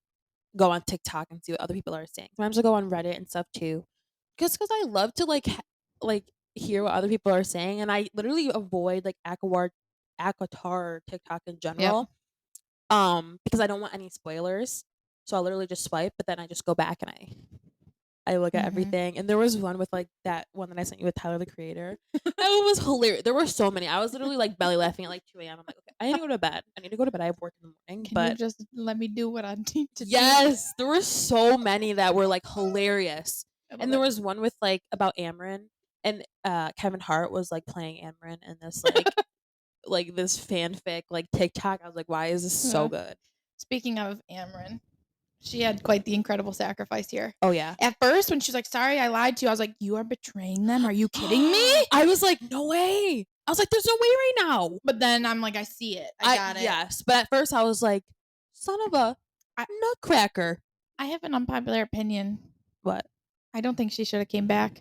Speaker 2: go on TikTok and see what other people are saying. Sometimes I go on Reddit and stuff too. Just because I love to like hear what other people are saying, and I literally avoid like ACOTAR TikTok in
Speaker 1: Yep.
Speaker 2: general, because I don't want any spoilers. So I literally just swipe, but then I just go back and I look at
Speaker 1: Mhm.
Speaker 2: everything. And there was one with like that one that I sent you with Tyler the Creator. That one was hilarious. There were so many. I was literally like belly laughing at like 2 a.m. I'm like, okay, I need to go to bed. I need to go to bed. I have work in the morning.
Speaker 1: Can you
Speaker 2: But
Speaker 1: just let me do what I need to do?
Speaker 2: yes, there were so many that were like hilarious.
Speaker 1: I love
Speaker 2: And there
Speaker 1: it.
Speaker 2: was one with like about Amryn, and Kevin Hart was like playing Amryn in this like this fanfic like TikTok. I was like, why is this so
Speaker 1: Uh,
Speaker 2: good?
Speaker 1: Speaking of Amryn, she had quite the incredible sacrifice here.
Speaker 2: Oh yeah.
Speaker 1: At first, when she's like, "Sorry, I lied to you," I was like, "You are betraying them? Are you kidding me?"
Speaker 2: I was like, no way. I was like, there's no way right now.
Speaker 1: But then I'm like, "I see it. I
Speaker 2: I
Speaker 1: got it."
Speaker 2: yes, but at first I was like, son of a
Speaker 1: I
Speaker 2: nutcracker.
Speaker 1: I have an unpopular opinion.
Speaker 2: What?
Speaker 1: I don't think she should have came back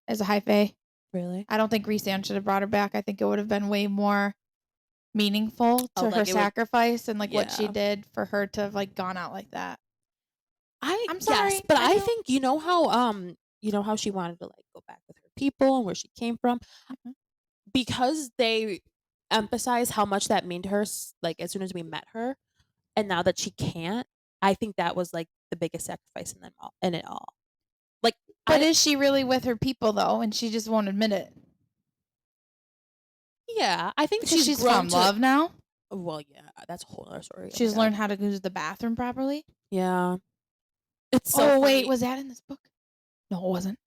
Speaker 1: as a high fae.
Speaker 2: Really?
Speaker 1: I don't think Rhysand should have brought her back. I think it would have been way more meaningful
Speaker 2: Oh,
Speaker 1: to her
Speaker 2: like it would.
Speaker 1: sacrifice and, like, what she
Speaker 2: Yeah.
Speaker 1: did for her to have, like, gone out like that.
Speaker 2: I
Speaker 1: I'm
Speaker 2: yes,
Speaker 1: sorry.
Speaker 2: but
Speaker 1: I
Speaker 2: I
Speaker 1: know.
Speaker 2: think you know how she wanted to like go back with her people and where she came from,
Speaker 1: Mhm.
Speaker 2: because they emphasize how much that meant to her, like as soon as we met her, and now that she can't, I think that was like the biggest sacrifice in them all in it all. Like
Speaker 1: But
Speaker 2: I
Speaker 1: is she really with her people, though, and she just won't admit it?
Speaker 2: Yeah, I think
Speaker 1: Because
Speaker 2: she's
Speaker 1: she's
Speaker 2: grown
Speaker 1: found
Speaker 2: to.
Speaker 1: love now?
Speaker 2: Well, yeah, that's a whole other story. Oh my
Speaker 1: She's
Speaker 2: god.
Speaker 1: learned how to use the bathroom properly?
Speaker 2: Yeah, it's so
Speaker 1: Oh, wait,
Speaker 2: funny.
Speaker 1: was that in this book? No, it wasn't.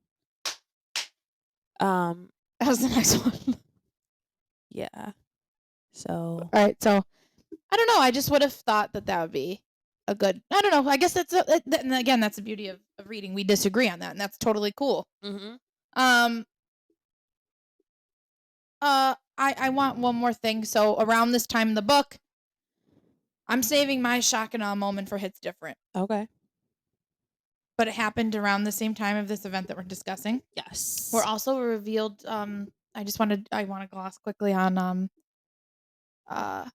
Speaker 2: Um,
Speaker 1: That was the next one.
Speaker 2: yeah. So
Speaker 1: Alright, so, I don't know, I just would have thought that that would be a good I don't know, I guess that's and again, that's the beauty of reading, we disagree on that, and that's totally cool.
Speaker 2: mhm.
Speaker 1: Um, I want one more thing, so around this time in the book, I'm saving my shock and awe moment for Hits Different,
Speaker 2: Okay.
Speaker 1: but it happened around the same time of this event that we're discussing. We're
Speaker 2: Yes.
Speaker 1: also revealed, I wanna gloss quickly on, uh,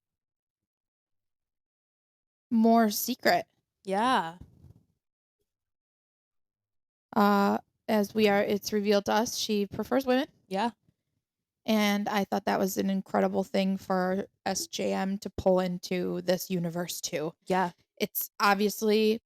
Speaker 1: more secret,
Speaker 2: Yeah.
Speaker 1: uh, as it's revealed to us, she prefers women,
Speaker 2: Yeah.
Speaker 1: and I thought that was an incredible thing for SJM to pull into this universe too.
Speaker 2: Yeah.
Speaker 1: It's obviously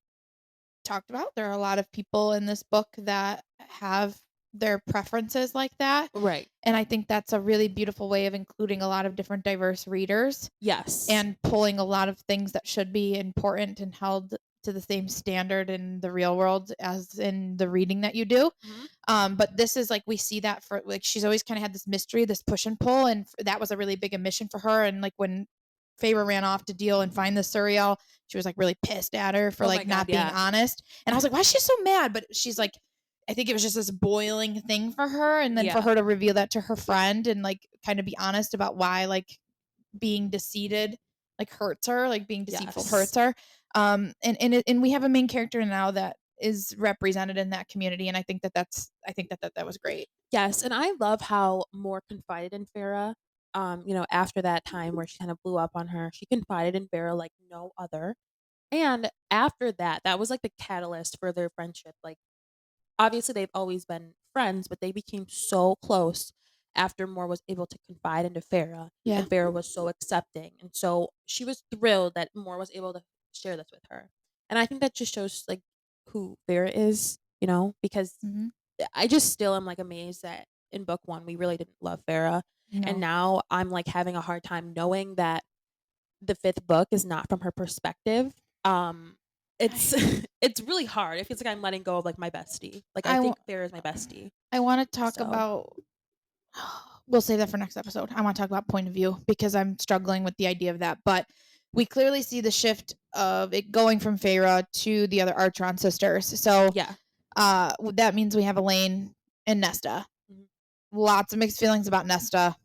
Speaker 1: talked about. There are a lot of people in this book that have their preferences like that.
Speaker 2: Right.
Speaker 1: And I think that's a really beautiful way of including a lot of different diverse readers
Speaker 2: Yes.
Speaker 1: and pulling a lot of things that should be important and held to the same standard in the real world as in the reading that you do.
Speaker 2: Mhm.
Speaker 1: But this is like we see that for like she's always kind of had this mystery, this push and pull, and that was a really big omission for her. And like when Feyre ran off to deal and find the Suriel, she was like really pissed at her for
Speaker 2: Oh my
Speaker 1: like
Speaker 2: god.
Speaker 1: not being
Speaker 2: Yeah.
Speaker 1: honest. And I was like, why is she so mad? But she's like, I think it was just this boiling thing for her, and then for
Speaker 2: Yeah.
Speaker 1: her to reveal that to her friend and like kind of be honest about why like being deceived like hurts her, like being deceitful
Speaker 2: Yes.
Speaker 1: hurts her. And we have a main character now that is represented in that community, and I think that was great.
Speaker 2: Yes, and I love how Moore confided in Farah. After that time where she kind of blew up on her, she confided in Farah like no other. And after that, that was like the catalyst for their friendship. Like obviously they've always been friends, but they became so close after Moore was able to confide into Farah,
Speaker 1: Yeah.
Speaker 2: and Farah was so accepting. And so she was thrilled that Moore was able to share this with her. And I think that just shows like who Vera is, you know, because
Speaker 1: Mhm.
Speaker 2: I just still am like amazed that in book 1 we really didn't love Farah, and
Speaker 1: No.
Speaker 2: now I'm like having a hard time knowing that the 5th book is not from her perspective. It's
Speaker 1: I
Speaker 2: it's really hard. It feels like I'm letting go of like my bestie. Like I
Speaker 1: I
Speaker 2: think
Speaker 1: wa
Speaker 2: Farah is my bestie.
Speaker 1: I wanna talk
Speaker 2: So,
Speaker 1: about we'll save that for next episode. I wanna talk about point of view because I'm struggling with the idea of that, but we clearly see the shift of it going from Feyre to the other Archeron sisters. So,
Speaker 2: yeah.
Speaker 1: that means we have Elaine and Nesta.
Speaker 2: Mhm.
Speaker 1: Lots of mixed feelings about Nesta,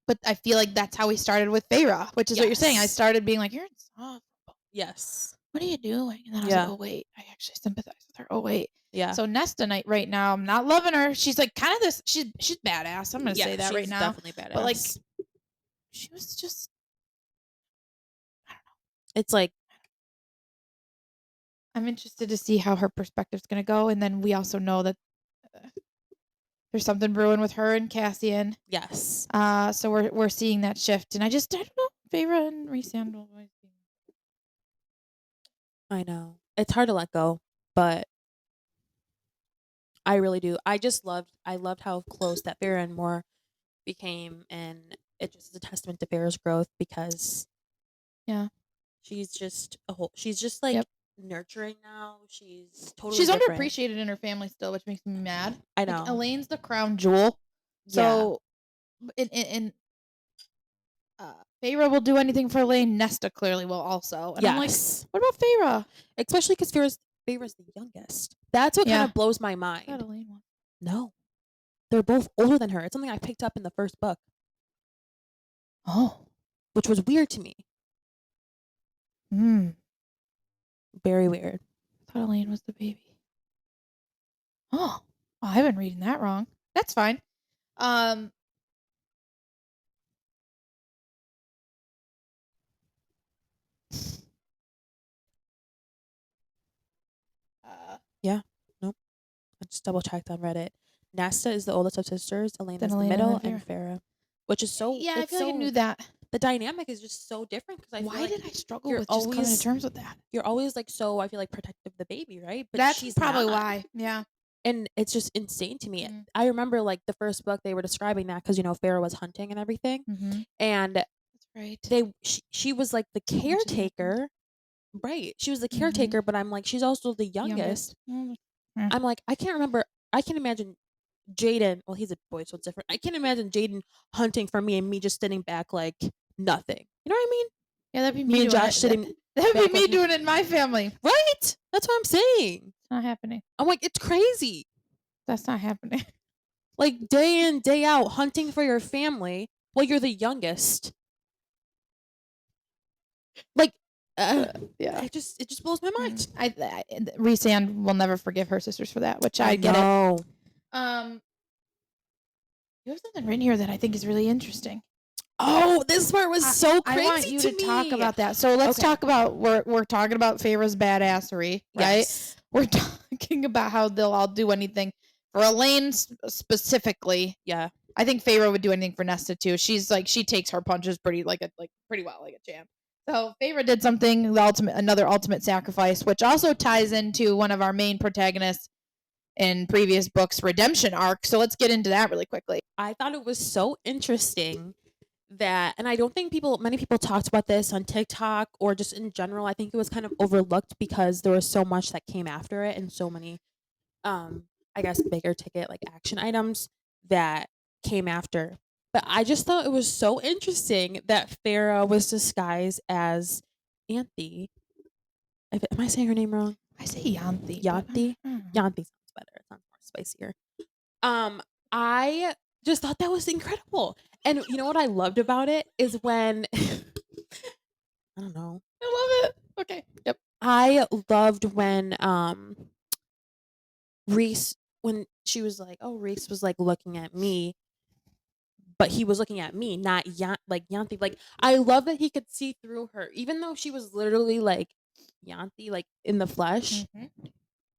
Speaker 1: but I feel like that's how we started with Feyre, which is what you're saying. I
Speaker 2: Yes.
Speaker 1: started being like, "You're insufferable.
Speaker 2: Yes.
Speaker 1: What are you doing?" And then I was like,
Speaker 2: Yeah.
Speaker 1: "Oh, wait, I actually sympathize with her. Oh, wait."
Speaker 2: Yeah.
Speaker 1: So Nesta Night right now, I'm not loving her. She's like kind of this she's badass. I'm gonna
Speaker 2: Yeah,
Speaker 1: say that right
Speaker 2: she's
Speaker 1: now.
Speaker 2: definitely
Speaker 1: But like
Speaker 2: badass.
Speaker 1: she was just I don't know.
Speaker 2: It's like
Speaker 1: I'm interested to see how her perspective's gonna go. And then we also know that uh, there's something brewing with her and Cassian.
Speaker 2: yes.
Speaker 1: So we're seeing that shift. And I don't know. Feyre and Rhysand will always be
Speaker 2: I know. It's hard to let go, but I really do. I loved how close that Farah and Moore became, and it just is a testament to Farah's growth because
Speaker 1: yeah.
Speaker 2: she's just like
Speaker 1: Yep.
Speaker 2: nurturing now. She's totally
Speaker 1: She's
Speaker 2: different.
Speaker 1: underappreciated in her family still, which makes me mad.
Speaker 2: I
Speaker 1: Like
Speaker 2: know.
Speaker 1: Elaine's the crown jewel.
Speaker 2: Yeah.
Speaker 1: So in Feyre will do anything for Elaine. Nesta clearly will also. And I'm like,
Speaker 2: Yes.
Speaker 1: what about Feyre?
Speaker 2: Especially because Farah's the youngest. That's what kind
Speaker 1: Yeah.
Speaker 2: of blows my
Speaker 1: That
Speaker 2: mind.
Speaker 1: Elaine one.
Speaker 2: No. They're both older than her. It's something I picked up in the first book,
Speaker 1: Oh.
Speaker 2: which was weird to me.
Speaker 1: Hmm.
Speaker 2: Very weird.
Speaker 1: I thought Elaine was the baby. Oh. Well, I've been reading that wrong. That's fine. Um.
Speaker 2: Yeah. Nope. I just double checked on Reddit. Nesta is the oldest of sisters. Elena
Speaker 1: Then
Speaker 2: is the
Speaker 1: Elaine and
Speaker 2: middle,
Speaker 1: then
Speaker 2: and
Speaker 1: Feyre.
Speaker 2: Farah, which is so
Speaker 1: Yeah, I
Speaker 2: it's
Speaker 1: feel like I knew
Speaker 2: so
Speaker 1: that.
Speaker 2: the dynamic is just so different because I feel
Speaker 1: Why
Speaker 2: like
Speaker 1: did I struggle
Speaker 2: you're
Speaker 1: with just coming to
Speaker 2: always
Speaker 1: terms with that?
Speaker 2: you're always like so I feel like protective of the baby, right? But
Speaker 1: That's
Speaker 2: she's
Speaker 1: probably
Speaker 2: not.
Speaker 1: why. Yeah.
Speaker 2: And it's just insane to me.
Speaker 1: Mm.
Speaker 2: I remember like the first book they were describing that because Farah was hunting and everything,
Speaker 1: Mm-hmm.
Speaker 2: and
Speaker 1: That's right.
Speaker 2: she was like the
Speaker 1: So much has happened.
Speaker 2: caretaker, right? She was the
Speaker 1: Mm-hmm.
Speaker 2: caretaker, but I'm like she's also the youngest.
Speaker 1: Youngest. Mm. Eh.
Speaker 2: I'm like I can't remember. I can imagine Jaden. Well, he's a boy, so it's different. I can't imagine Jaden hunting for me and me just sitting back like nothing. You know what I mean?
Speaker 1: Yeah, that'd be me
Speaker 2: Me and
Speaker 1: doing
Speaker 2: Josh
Speaker 1: it. That,
Speaker 2: sitting
Speaker 1: that'd be
Speaker 2: back
Speaker 1: me
Speaker 2: like
Speaker 1: doing it in my family.
Speaker 2: right. That's what I'm saying.
Speaker 1: It's not happening.
Speaker 2: I'm like it's crazy.
Speaker 1: That's not happening.
Speaker 2: Like day in day out hunting for your family while you're the youngest. Like,
Speaker 1: Yeah.
Speaker 2: it just blows my mind.
Speaker 1: Rhysand will never forgive her sisters for that, which I get it.
Speaker 2: know.
Speaker 1: Um, you have something written here that I think is really interesting.
Speaker 2: Oh, this part was so
Speaker 1: I
Speaker 2: crazy
Speaker 1: want you to talk
Speaker 2: me.
Speaker 1: about that. So let's
Speaker 2: Okay.
Speaker 1: talk about we're talking about Feyre's badassery, right?
Speaker 2: Yes.
Speaker 1: We're talking about how they'll all do anything for Elaine specifically.
Speaker 2: Yeah.
Speaker 1: I think Feyre would do anything for Nesta too. She's like she takes her punches pretty pretty well like a champ. So Feyre did something another ultimate sacrifice, which also ties into one of our main protagonists in previous books' redemption arc. So let's get into that really quickly.
Speaker 2: I thought it was so interesting that, and I don't think many people talked about this on TikTok or just in general. I think it was kind of overlooked because there was so much that came after it and so many, I guess, bigger ticket like action items that came after. But I just thought it was so interesting that Farah was disguised as Anthe. Am I saying her name wrong?
Speaker 1: I say Yanthi.
Speaker 2: Yanthi? Yanthi sounds better. It sounds more spicier. I just thought that was incredible. And you know what I loved about it is when I don't know.
Speaker 1: I love it. Okay. Yep.
Speaker 2: I loved when Reese when she was like, "Oh, Reese was like looking at me, but he was looking at me, not Yanthi." Like I love that he could see through her, even though she was literally like Yanthi, like in the flesh.
Speaker 1: Mm-hmm.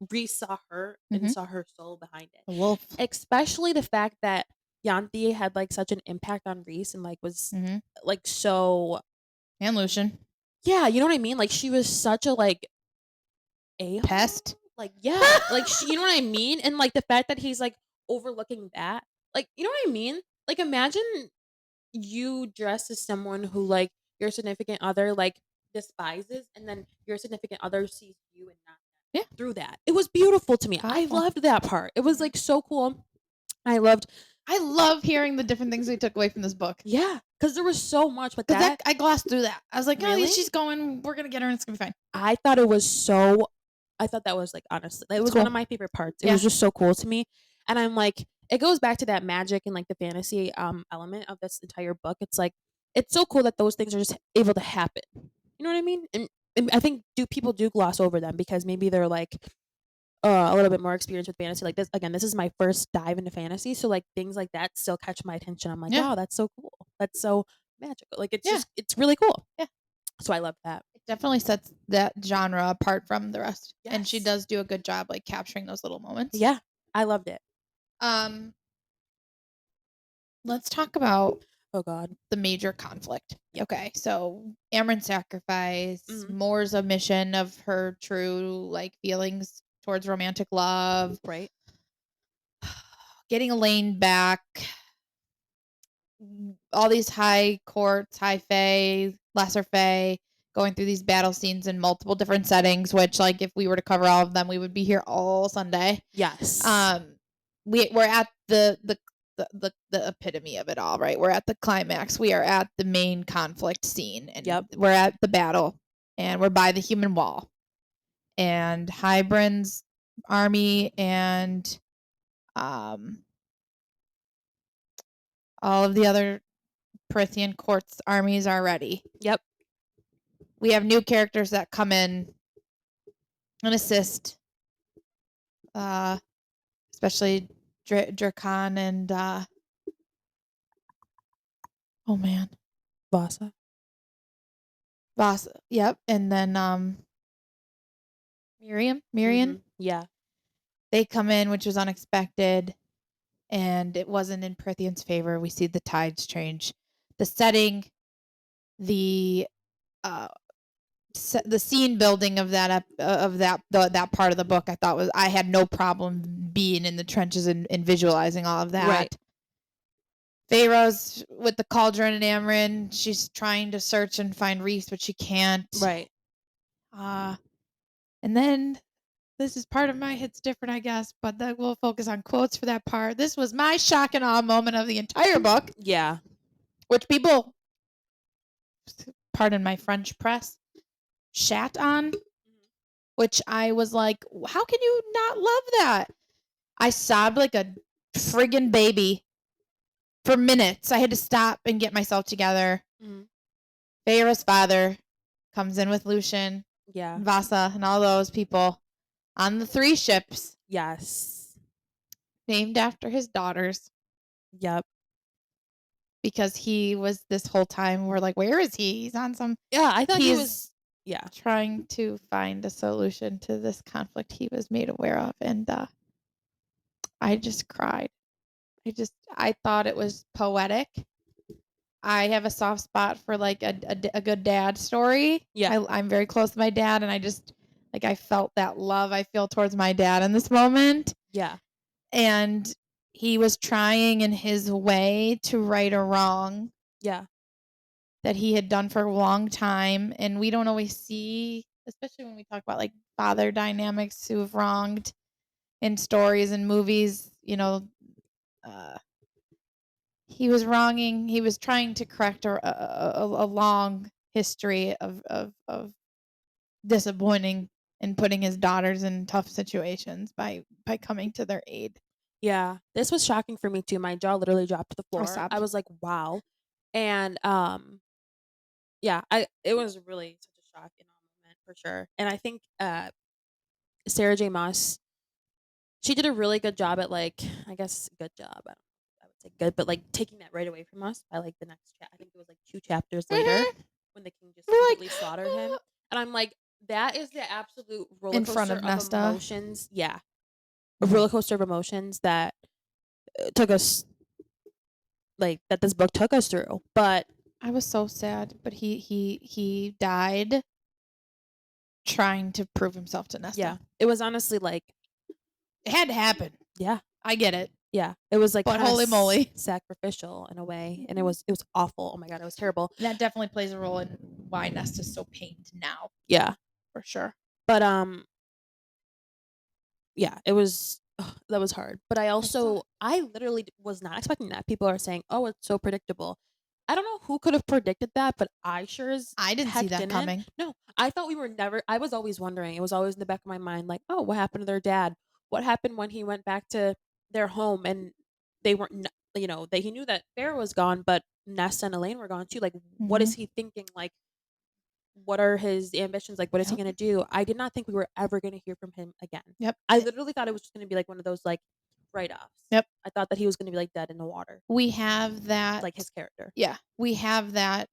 Speaker 2: Reese saw her and
Speaker 1: Mm-hmm.
Speaker 2: saw her soul behind it.
Speaker 1: The wolf.
Speaker 2: Especially the fact that Yanthi had like such an impact on Reese and like was
Speaker 1: Mm-hmm.
Speaker 2: like so
Speaker 1: And Lucian.
Speaker 2: Yeah, you know what I mean? Like, she was such a, like, a-hole?
Speaker 1: Pest.
Speaker 2: Like, yeah, like, she you know what I mean? And, like, the fact that he's, like, overlooking that, like, you know what I mean? Like, imagine you dress as someone who, like, your significant other, like, despises, and then your significant other sees you and not
Speaker 1: Yeah,
Speaker 2: through that. It was beautiful to me. I
Speaker 1: powerful.
Speaker 2: loved that part. It was,
Speaker 1: Mhm.
Speaker 2: like, so cool. I loved
Speaker 1: I love hearing the different things we took away from this book.
Speaker 2: yeah, because there was so much, but
Speaker 1: 'Cause that
Speaker 2: that
Speaker 1: I glossed through that. I was like, "Oh, yeah,
Speaker 2: really?
Speaker 1: she's going. We're gonna get her, and it's gonna be fine."
Speaker 2: I thought it was so I thought that was, like, honestly it
Speaker 1: It's
Speaker 2: was one
Speaker 1: cool.
Speaker 2: of my favorite parts. It
Speaker 1: Yeah,
Speaker 2: was just so cool to me, and I'm like it goes back to that magic and, like, the fantasy, element of this entire book. It's like, it's so cool that those things are just able to happen. You know what I mean? And I think do people do gloss over them because maybe they're, like, a little bit more experienced with fantasy. Like, this again, this is my first dive into fantasy, so, like, things like that still catch my attention. I'm like,
Speaker 1: yeah,
Speaker 2: "Wow, that's so cool. That's so magical." Like,
Speaker 1: yeah,
Speaker 2: it's really cool.
Speaker 1: yeah.
Speaker 2: So I love that.
Speaker 1: It definitely sets that genre apart from the rest, and she
Speaker 2: Yes.
Speaker 1: does do a good job, like, capturing those little moments.
Speaker 2: Yeah, I loved it.
Speaker 1: Um, let's talk about
Speaker 2: Oh god.
Speaker 1: the major conflict.
Speaker 2: Yep.
Speaker 1: Okay, so Amren's sacrifice,
Speaker 2: Mhm.
Speaker 1: Moore's omission of her true, like, feelings towards romantic love,
Speaker 2: Right?
Speaker 1: getting Elaine back, all these high courts, high fae, lesser fae, going through these battle scenes in multiple different settings, which, like, if we were to cover all of them, we would be here all Sunday.
Speaker 2: Yes.
Speaker 1: Um, we're at the epitome of it all, right? We're at the climax. We are at the main conflict scene, and
Speaker 2: Yep.
Speaker 1: we're at the battle, and we're by the human wall. And Hybrin's army and um, all of the other Prithian court's armies are ready.
Speaker 2: Yep.
Speaker 1: We have new characters that come in and assist, uh, especially Drakan and oh man,
Speaker 2: Vasa.
Speaker 1: Voss. Yep, and then Miriam.
Speaker 2: Mhm. Yeah.
Speaker 1: They come in, which was unexpected, and it wasn't in Prithian's favor. We see the tides change, the setting, the uh, the scene building of that part of the book. I had no problem being in the trenches and visualizing all of
Speaker 2: Right.
Speaker 1: that. Pharaoh's with the cauldron and Amrin. She's trying to search and find Reese, but she can't.
Speaker 2: Right.
Speaker 1: Uh, and then this is part of my hits different, I guess, but we'll focus on quotes for that part. This was my shock and awe moment of the entire book,
Speaker 2: Yeah.
Speaker 1: which people, pardon my French press, shat on,
Speaker 2: Mhm.
Speaker 1: which I was like, how can you not love that? I sobbed like a friggin' baby for minutes. I had to stop and get myself together.
Speaker 2: Mhm.
Speaker 1: Feyre's father comes in with Lucian,
Speaker 2: Yeah.
Speaker 1: Vasa, and all those people on the 3 ships
Speaker 2: Yes.
Speaker 1: named after his daughters
Speaker 2: Yep.
Speaker 1: because he was this whole time we're like, where is he? He's on some
Speaker 2: Yeah, I thought he
Speaker 1: he's
Speaker 2: was yeah.
Speaker 1: trying to find a solution to this conflict he was made aware of, and I just cried. I thought it was poetic. I have a soft spot for like a good dad story.
Speaker 2: Yeah.
Speaker 1: I'm very close to my dad, and I just like I felt that love I feel towards my dad in this moment,
Speaker 2: Yeah.
Speaker 1: and he was trying in his way to right a wrong
Speaker 2: Yeah.
Speaker 1: that he had done for a long time, and we don't always see, especially when we talk about like father dynamics who have wronged in stories and movies. Uh, he was trying to correct a long history of disappointing and putting his daughters in tough situations by coming to their aid.
Speaker 2: Yeah. This was shocking for me too. My jaw literally dropped to the
Speaker 1: I
Speaker 2: floor. I
Speaker 1: sobbed.
Speaker 2: was like, "Wow." And, yeah, I it was really such a shock in our moment for sure. And I think, Sarah J. Maas, she did a really good job at, like I guess good job, I don't know if I would say good, but, like, taking that right away from us by, like, the next I think it was, like, 2 chapters later
Speaker 1: Mhm.
Speaker 2: when the king just
Speaker 1: We're like
Speaker 2: completely slaughtered him. And I'm like, that is the absolute roller
Speaker 1: in front
Speaker 2: coaster
Speaker 1: of
Speaker 2: of
Speaker 1: Nesta.
Speaker 2: emotions yeah, a roller coaster of emotions that, took us like, that this book took us through. But
Speaker 1: I was so sad, but he died trying to prove himself to
Speaker 2: Yeah.
Speaker 1: Nesta.
Speaker 2: It was honestly like
Speaker 1: It had to happen.
Speaker 2: yeah,
Speaker 1: I get it,
Speaker 2: yeah. It was, like,
Speaker 1: but
Speaker 2: kinda
Speaker 1: holy moly.
Speaker 2: sacrificial in a way, and it was awful. Oh my god, it was terrible.
Speaker 1: That definitely plays a role in why Nesta's so pained now,
Speaker 2: Yeah.
Speaker 1: for sure.
Speaker 2: But, yeah, it was that was hard. But
Speaker 1: I saw
Speaker 2: I literally was not expecting that. People are saying, "Oh, it's so predictable." I don't know who could have predicted that, but I sure as
Speaker 1: I didn't see
Speaker 2: heck
Speaker 1: that
Speaker 2: didn't.
Speaker 1: coming.
Speaker 2: No, I thought we were never I was always wondering. It was always in the back of my mind, like, "Oh, what happened to their dad? What happened when he went back to their home and they weren't n you know, that he knew that Farrah was gone, but Nesta and Elaine were gone too. Like, what is
Speaker 1: Mhm.
Speaker 2: he thinking? Like, what are his ambitions? Like, what is he
Speaker 1: Yep,
Speaker 2: gonna do?" I did not think we were ever gonna hear from him again.
Speaker 1: yep,
Speaker 2: I literally thought it was just gonna be like one of those, like, write-offs.
Speaker 1: yep.
Speaker 2: I thought that he was gonna be, like, dead in the water,
Speaker 1: We have that.
Speaker 2: like his character.
Speaker 1: Yeah, we have that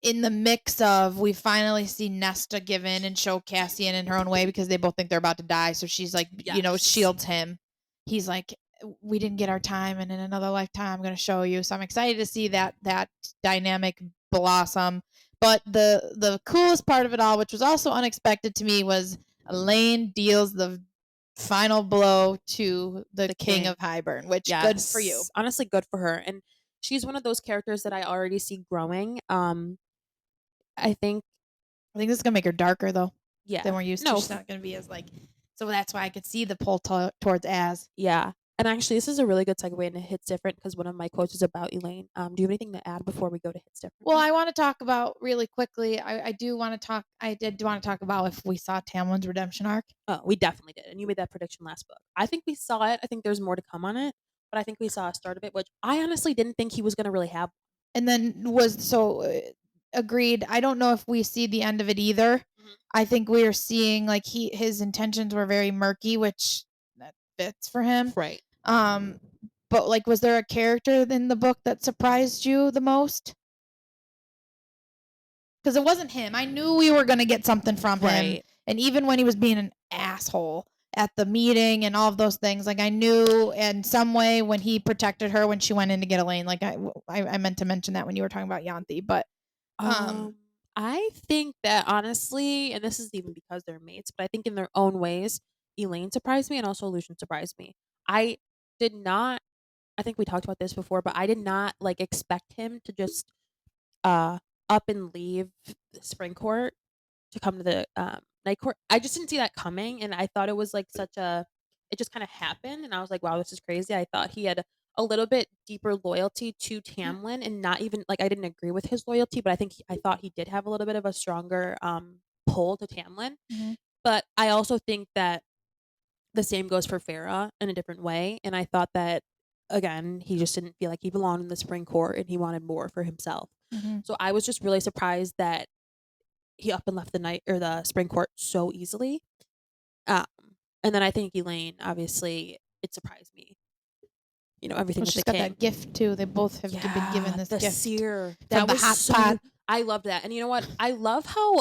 Speaker 1: in the mix of we finally see Nesta give in and show Cassian in her own way because they both think they're about to die. So she's like,
Speaker 2: Yes.
Speaker 1: shields him. He's like, we didn't get our time, and in another lifetime, I'm going to show you. So I'm excited to see that dynamic blossom. But the coolest part of it all, which was also unexpected to me, was Elaine deals the final blow to the
Speaker 2: The
Speaker 1: King
Speaker 2: king.
Speaker 1: of Highburn. Which good for you.
Speaker 2: Yes. Honestly, good for her, and she's one of those characters that I already see growing. I think
Speaker 1: I think this is gonna make her darker though than
Speaker 2: yeah.
Speaker 1: we're used to.
Speaker 2: No,
Speaker 1: She's not gonna be as like. So that's why I could see the pull towards Az.
Speaker 2: yeah. And actually, this is a really good segue into Hits Different because one of my quotes is about Elaine. Do you have anything to add before we go to Hits
Speaker 1: Well,
Speaker 2: Different?
Speaker 1: I want to talk about really quickly. I do want to talk. I did want to talk about if we saw Tamlin's redemption arc,
Speaker 2: Oh, we definitely did, and you made that prediction last book. I think we saw it. I think there's more to come on it, but I think we saw a start of it, which I honestly didn't think he was gonna really have.
Speaker 1: and then was so agreed. I don't know if we see the end of it either.
Speaker 2: Mhm.
Speaker 1: I think we are seeing like his intentions were very murky, which that fits for him.
Speaker 2: Right.
Speaker 1: Um, but like, was there a character in the book that surprised you the most? Because it wasn't him. I knew we were gonna get something from him,
Speaker 2: Right.
Speaker 1: and even when he was being an asshole at the meeting and all of those things, like I knew in some way when he protected her when she went in to get Elaine. Like I meant to mention that when you were talking about Yanthi, but um,
Speaker 2: I think that honestly, and this is even because they're mates, but I think in their own ways, Elaine surprised me and also Lucian surprised me. I did not I think we talked about this before, but I did not like expect him to just uh up and leave the spring court to come to the night court. I just didn't see that coming and I thought it was like such a it just kind of happened and I was like, wow, this is crazy. I thought he had a little bit deeper loyalty to Tamlin and not even like I didn't agree with his loyalty, but I thought he did have a little bit of a stronger pull to Tamlin.
Speaker 1: mhm,
Speaker 2: But I also think that the same goes for Farah in a different way. And I thought that again, he just didn't feel like he belonged in the spring court and he wanted more for himself.
Speaker 1: mhm.
Speaker 2: So I was just really surprised that he up and left the night or the spring court so easily. Um, and then I think Elaine, obviously, it surprised me. You know, everything
Speaker 1: Well,
Speaker 2: with the
Speaker 1: she's got
Speaker 2: king.
Speaker 1: that gift too. They both have been given
Speaker 2: Yeah,
Speaker 1: this
Speaker 2: the
Speaker 1: gift
Speaker 2: seer.
Speaker 1: from
Speaker 2: That
Speaker 1: the
Speaker 2: was
Speaker 1: hot pot.
Speaker 2: so I love that. And you know what? I love how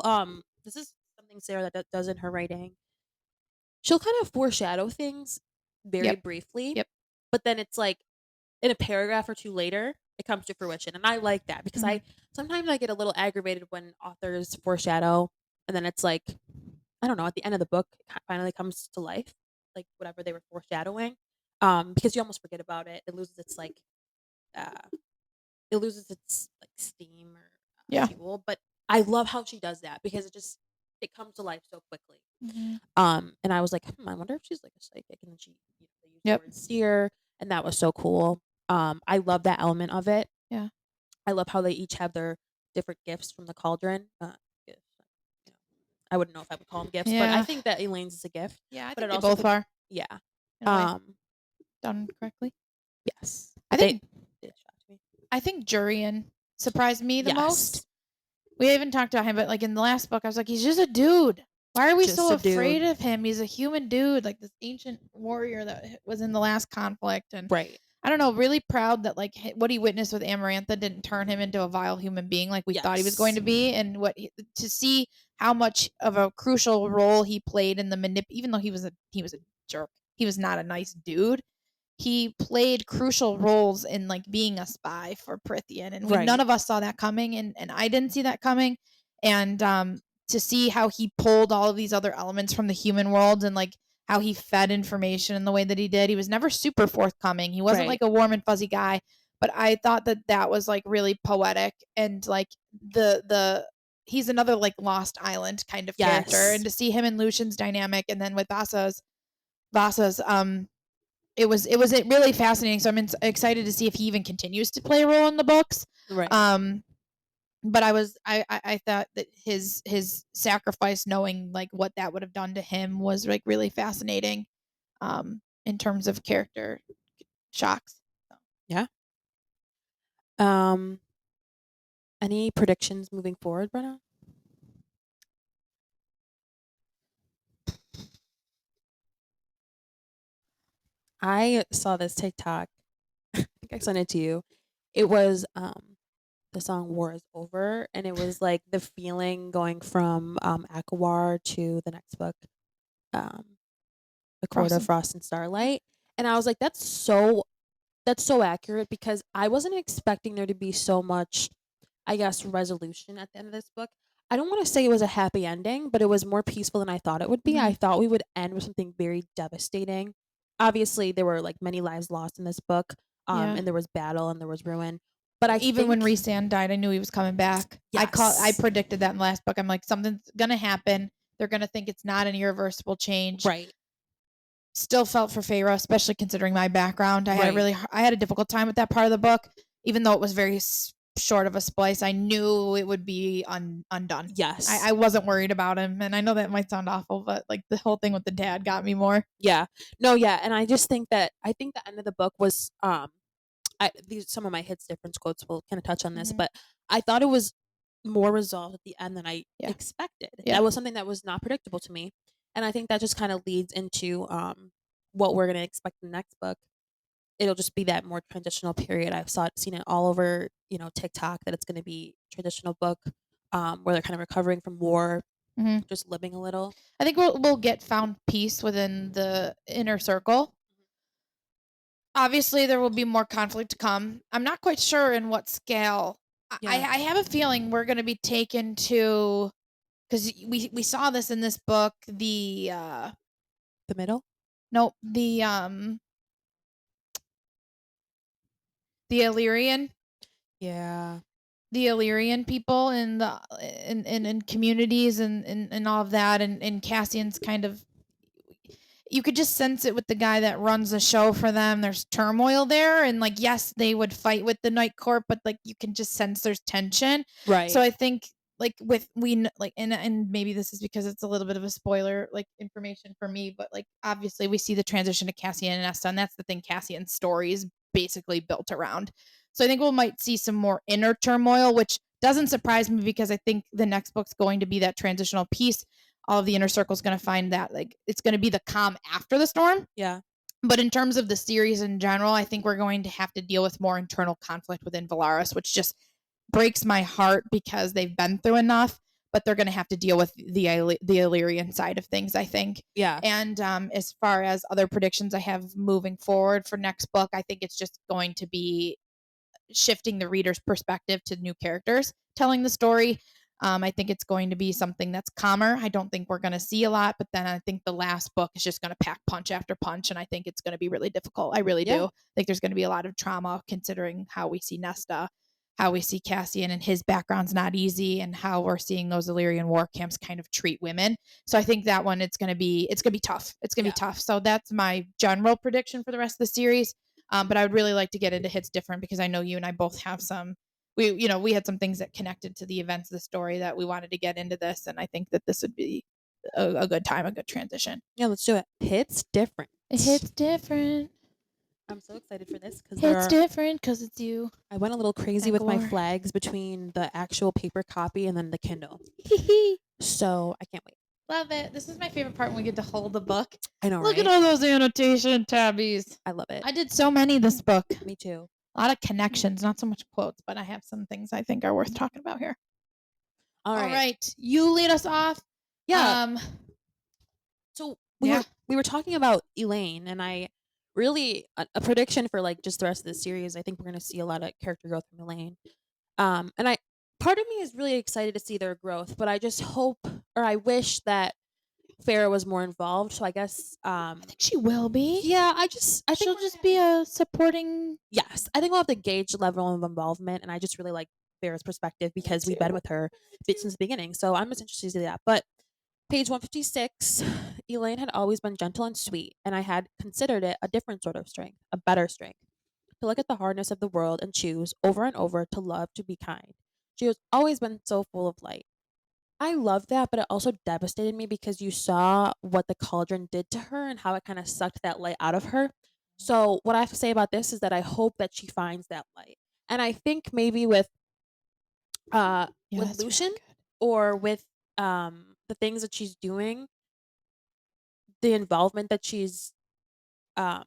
Speaker 2: this is something Sarah that does in her writing. She'll kind of foreshadow things very
Speaker 1: Yep,
Speaker 2: briefly,
Speaker 1: yep.
Speaker 2: but then it's like in a paragraph or two later, it comes to fruition. And I like that because
Speaker 1: Mhm,
Speaker 2: I sometimes I get a little aggravated when authors foreshadow and then it's like I don't know, at the end of the book, it finally comes to life, like whatever they were foreshadowing, because you almost forget about it. Uh, it loses its like steam or
Speaker 1: yeah.
Speaker 2: fuel. But I love how she does that because it comes to life so quickly.
Speaker 1: Mhm,
Speaker 2: And I was like, I wonder if she's like a psychic, and then they use the
Speaker 1: yep.
Speaker 2: word seer, and that was so cool. I love that element of it.
Speaker 1: Yeah.
Speaker 2: I love how they each have their different gifts from the cauldron. Gifts, you know, I wouldn't know if I would call them gifts, but I
Speaker 1: Yeah.
Speaker 2: think that Elaine's is a gift.
Speaker 1: Yeah. I
Speaker 2: But
Speaker 1: think
Speaker 2: it
Speaker 1: they
Speaker 2: also
Speaker 1: both
Speaker 2: could,
Speaker 1: are
Speaker 2: yeah.
Speaker 1: in a way
Speaker 2: Um,
Speaker 1: done correctly.
Speaker 2: yes,
Speaker 1: I
Speaker 2: but
Speaker 1: think
Speaker 2: they shocked me.
Speaker 1: I think Jurian surprised me the most.
Speaker 2: Yes,
Speaker 1: We even talked about him, but like in the last book, I was like, he's just a dude. Why are we
Speaker 2: just
Speaker 1: so
Speaker 2: a dude.
Speaker 1: afraid of him? He's a human dude, like this ancient warrior that was in the last conflict. And
Speaker 2: Right.
Speaker 1: I don't know, really proud that like what he witnessed with Amarantha didn't turn him into a vile human being like we thought he was going
Speaker 2: Yes.
Speaker 1: to be. And to see how much of a crucial role he played in the even though he was a jerk, he was not a nice dude. he played crucial roles in like being a spy for Prithian, and we none
Speaker 2: Right.
Speaker 1: of us saw that coming, and I didn't see that coming, and to see how he pulled all of these other elements from the human world and like how he fed information in the way that he did. He was never super forthcoming. He wasn't
Speaker 2: Right.
Speaker 1: like a warm and fuzzy guy, but I thought that that was like really poetic and like the he's another like Lost Island kind of character, and
Speaker 2: Yes.
Speaker 1: to see him and Lucian's dynamic, and then with Vasa's it was really fascinating. So I'm excited to see if he even continues to play a role in the books.
Speaker 2: Right.
Speaker 1: Um, but I thought that his sacrifice, knowing like what that would have done to him, was like really fascinating. In terms of character shocks. So.
Speaker 2: Yeah. Um, any predictions moving forward, Brenna? I saw this TikTok. I think I sent it to you. It was the song "War Is Over," and it was like the feeling going from ACOWAR to the next book, um, "The Court of
Speaker 1: Frost.
Speaker 2: Frost and Starlight," and I was like, that's so accurate because I wasn't expecting there to be so much, I guess, resolution at the end of this book. I don't want to say it was a happy ending, but it was more peaceful than I thought it would be. I
Speaker 1: Mhm.
Speaker 2: thought we would end with something very devastating. Obviously, there were like many lives lost in this book,
Speaker 1: Yeah.
Speaker 2: and there was battle and there was ruin. But I
Speaker 1: Even when
Speaker 2: think,
Speaker 1: Rhysand died, I knew he was coming back. I
Speaker 2: yes,
Speaker 1: predicted that in the last book. I'm like, something's gonna happen. They're gonna think it's not an irreversible change.
Speaker 2: right,
Speaker 1: Still felt for Feyre, especially considering my background.
Speaker 2: right,
Speaker 1: I had a difficult time with that part of the book, even though it was very short of a splice. I knew it would be undone.
Speaker 2: yes,
Speaker 1: I wasn't worried about him, and I know that might sound awful, but like the whole thing with the dad got me more.
Speaker 2: yeah, no, yeah, and I just think that I think the end of the book was these some of my hits difference quotes will kind of touch on this,
Speaker 1: Mhm.
Speaker 2: but I thought it was more resolved at the end than I
Speaker 1: Yeah,
Speaker 2: expected.
Speaker 1: yeah.
Speaker 2: That was something that was not predictable to me, and I think that just kind of leads into what we're gonna expect in the next book. It'll just be that more transitional period. Seen it all over TikTok that it's gonna be transitional book where they're kind of recovering from war,
Speaker 1: Mhm.
Speaker 2: just living a little.
Speaker 1: I think we'll get found peace within the inner circle. Obviously, there will be more conflict to come. I'm not quite sure in what scale.
Speaker 2: Yeah,
Speaker 1: I have a feeling we're going to be taken to, because we saw this in this book. The
Speaker 2: the middle.
Speaker 1: no the Illyrian
Speaker 2: Yeah,
Speaker 1: the Illyrian people in the in communities and all of that, and Cassian's kind of, you could just sense it with the guy that runs the show for them. There's turmoil there, and like, yes, they would fight with the Night Court, but like you can just sense there's tension. So
Speaker 2: right.
Speaker 1: I think like with like, and maybe this is because it's a little bit of a spoiler like information for me, but like obviously we see the transition to Cassian and Nesta, and that's the thing Cassian's story is basically built around. So I think we might see some more inner turmoil, which doesn't surprise me because I think the next book's going to be that transitional piece. All of the inner circle is going to find that like it's going to be the calm after the storm.
Speaker 2: Yeah,
Speaker 1: But in terms of the series in general, I think we're going to have to deal with more internal conflict within Valaris, which just breaks my heart because they've been through enough. But they're going to have to deal with the Illyrian side of things, I think.
Speaker 2: yeah,
Speaker 1: And as far as other predictions I have moving forward for next book, I think it's just going to be shifting the reader's perspective to new characters telling the story. I think it's going to be something that's calmer. I don't think we're going to see a lot, but then I think the last book is just going to pack punch after punch, and I think it's going to be really difficult. I really
Speaker 2: yeah,
Speaker 1: do. I think there's going to be a lot of trauma considering how we see Nesta, how we see Cassian, and his background's not easy, and how we're seeing those Illyrian war camps kind of treat women. So I think that one it's gonna be tough. It's gonna be
Speaker 2: yeah,
Speaker 1: tough. So that's my general prediction for the rest of the series. But I would really like to get into hits different because I know you and I both have some. We had some things that connected to the events of the story that we wanted to get into this, and I think that this would be a good time, a good transition.
Speaker 2: yeah. Let's do it. Hits different.
Speaker 1: It hits different.
Speaker 2: I'm so excited for this because
Speaker 1: Hits different because it's you.
Speaker 2: I went a little crazy with my
Speaker 1: ACOWAR.
Speaker 2: flags between the actual paper copy and then the Kindle. So I can't wait.
Speaker 1: Love it. This is my favorite part when we get to hold the book.
Speaker 2: I know,
Speaker 1: Look at
Speaker 2: right?
Speaker 1: all those annotation tabbies.
Speaker 2: I love it.
Speaker 1: I did so many this book.
Speaker 2: Me too.
Speaker 1: A lot of connections, not so much quotes, but I have some things I think are worth talking about here.
Speaker 2: All
Speaker 1: All
Speaker 2: right.
Speaker 1: right, you lead us off.
Speaker 2: Yeah.
Speaker 1: Um,
Speaker 2: So we
Speaker 1: yeah.
Speaker 2: were talking about Elaine, and I really a prediction for like just the rest of the series. I think we're gonna see a lot of character growth from Elaine. And I part of me is really excited to see their growth, but I just hope or I wish that Farrah was more involved. So I guess
Speaker 1: I think she will be.
Speaker 2: yeah, I think
Speaker 1: She'll
Speaker 2: we're gonna
Speaker 1: just be a supporting.
Speaker 2: yes, I think we'll have to gauge the level of involvement, and I just really like Farrah's perspective
Speaker 1: Me
Speaker 2: because we've been
Speaker 1: too.
Speaker 2: with her since the beginning. So I'm just interested to see that. But page 156, Elaine had always been gentle and sweet, and I had considered it a different sort of strength, a better strength, to look at the hardness of the world and choose over and over to love, to be kind. She has always been so full of light. I love that, but it also devastated me because you saw what the cauldron did to her and how it kind of sucked that light out of her. So, what I have to say about this is that I hope that she finds that light. And I think maybe
Speaker 1: Yeah,
Speaker 2: with
Speaker 1: that's really
Speaker 2: Lucian
Speaker 1: good.
Speaker 2: or with the things that she's doing, the involvement that um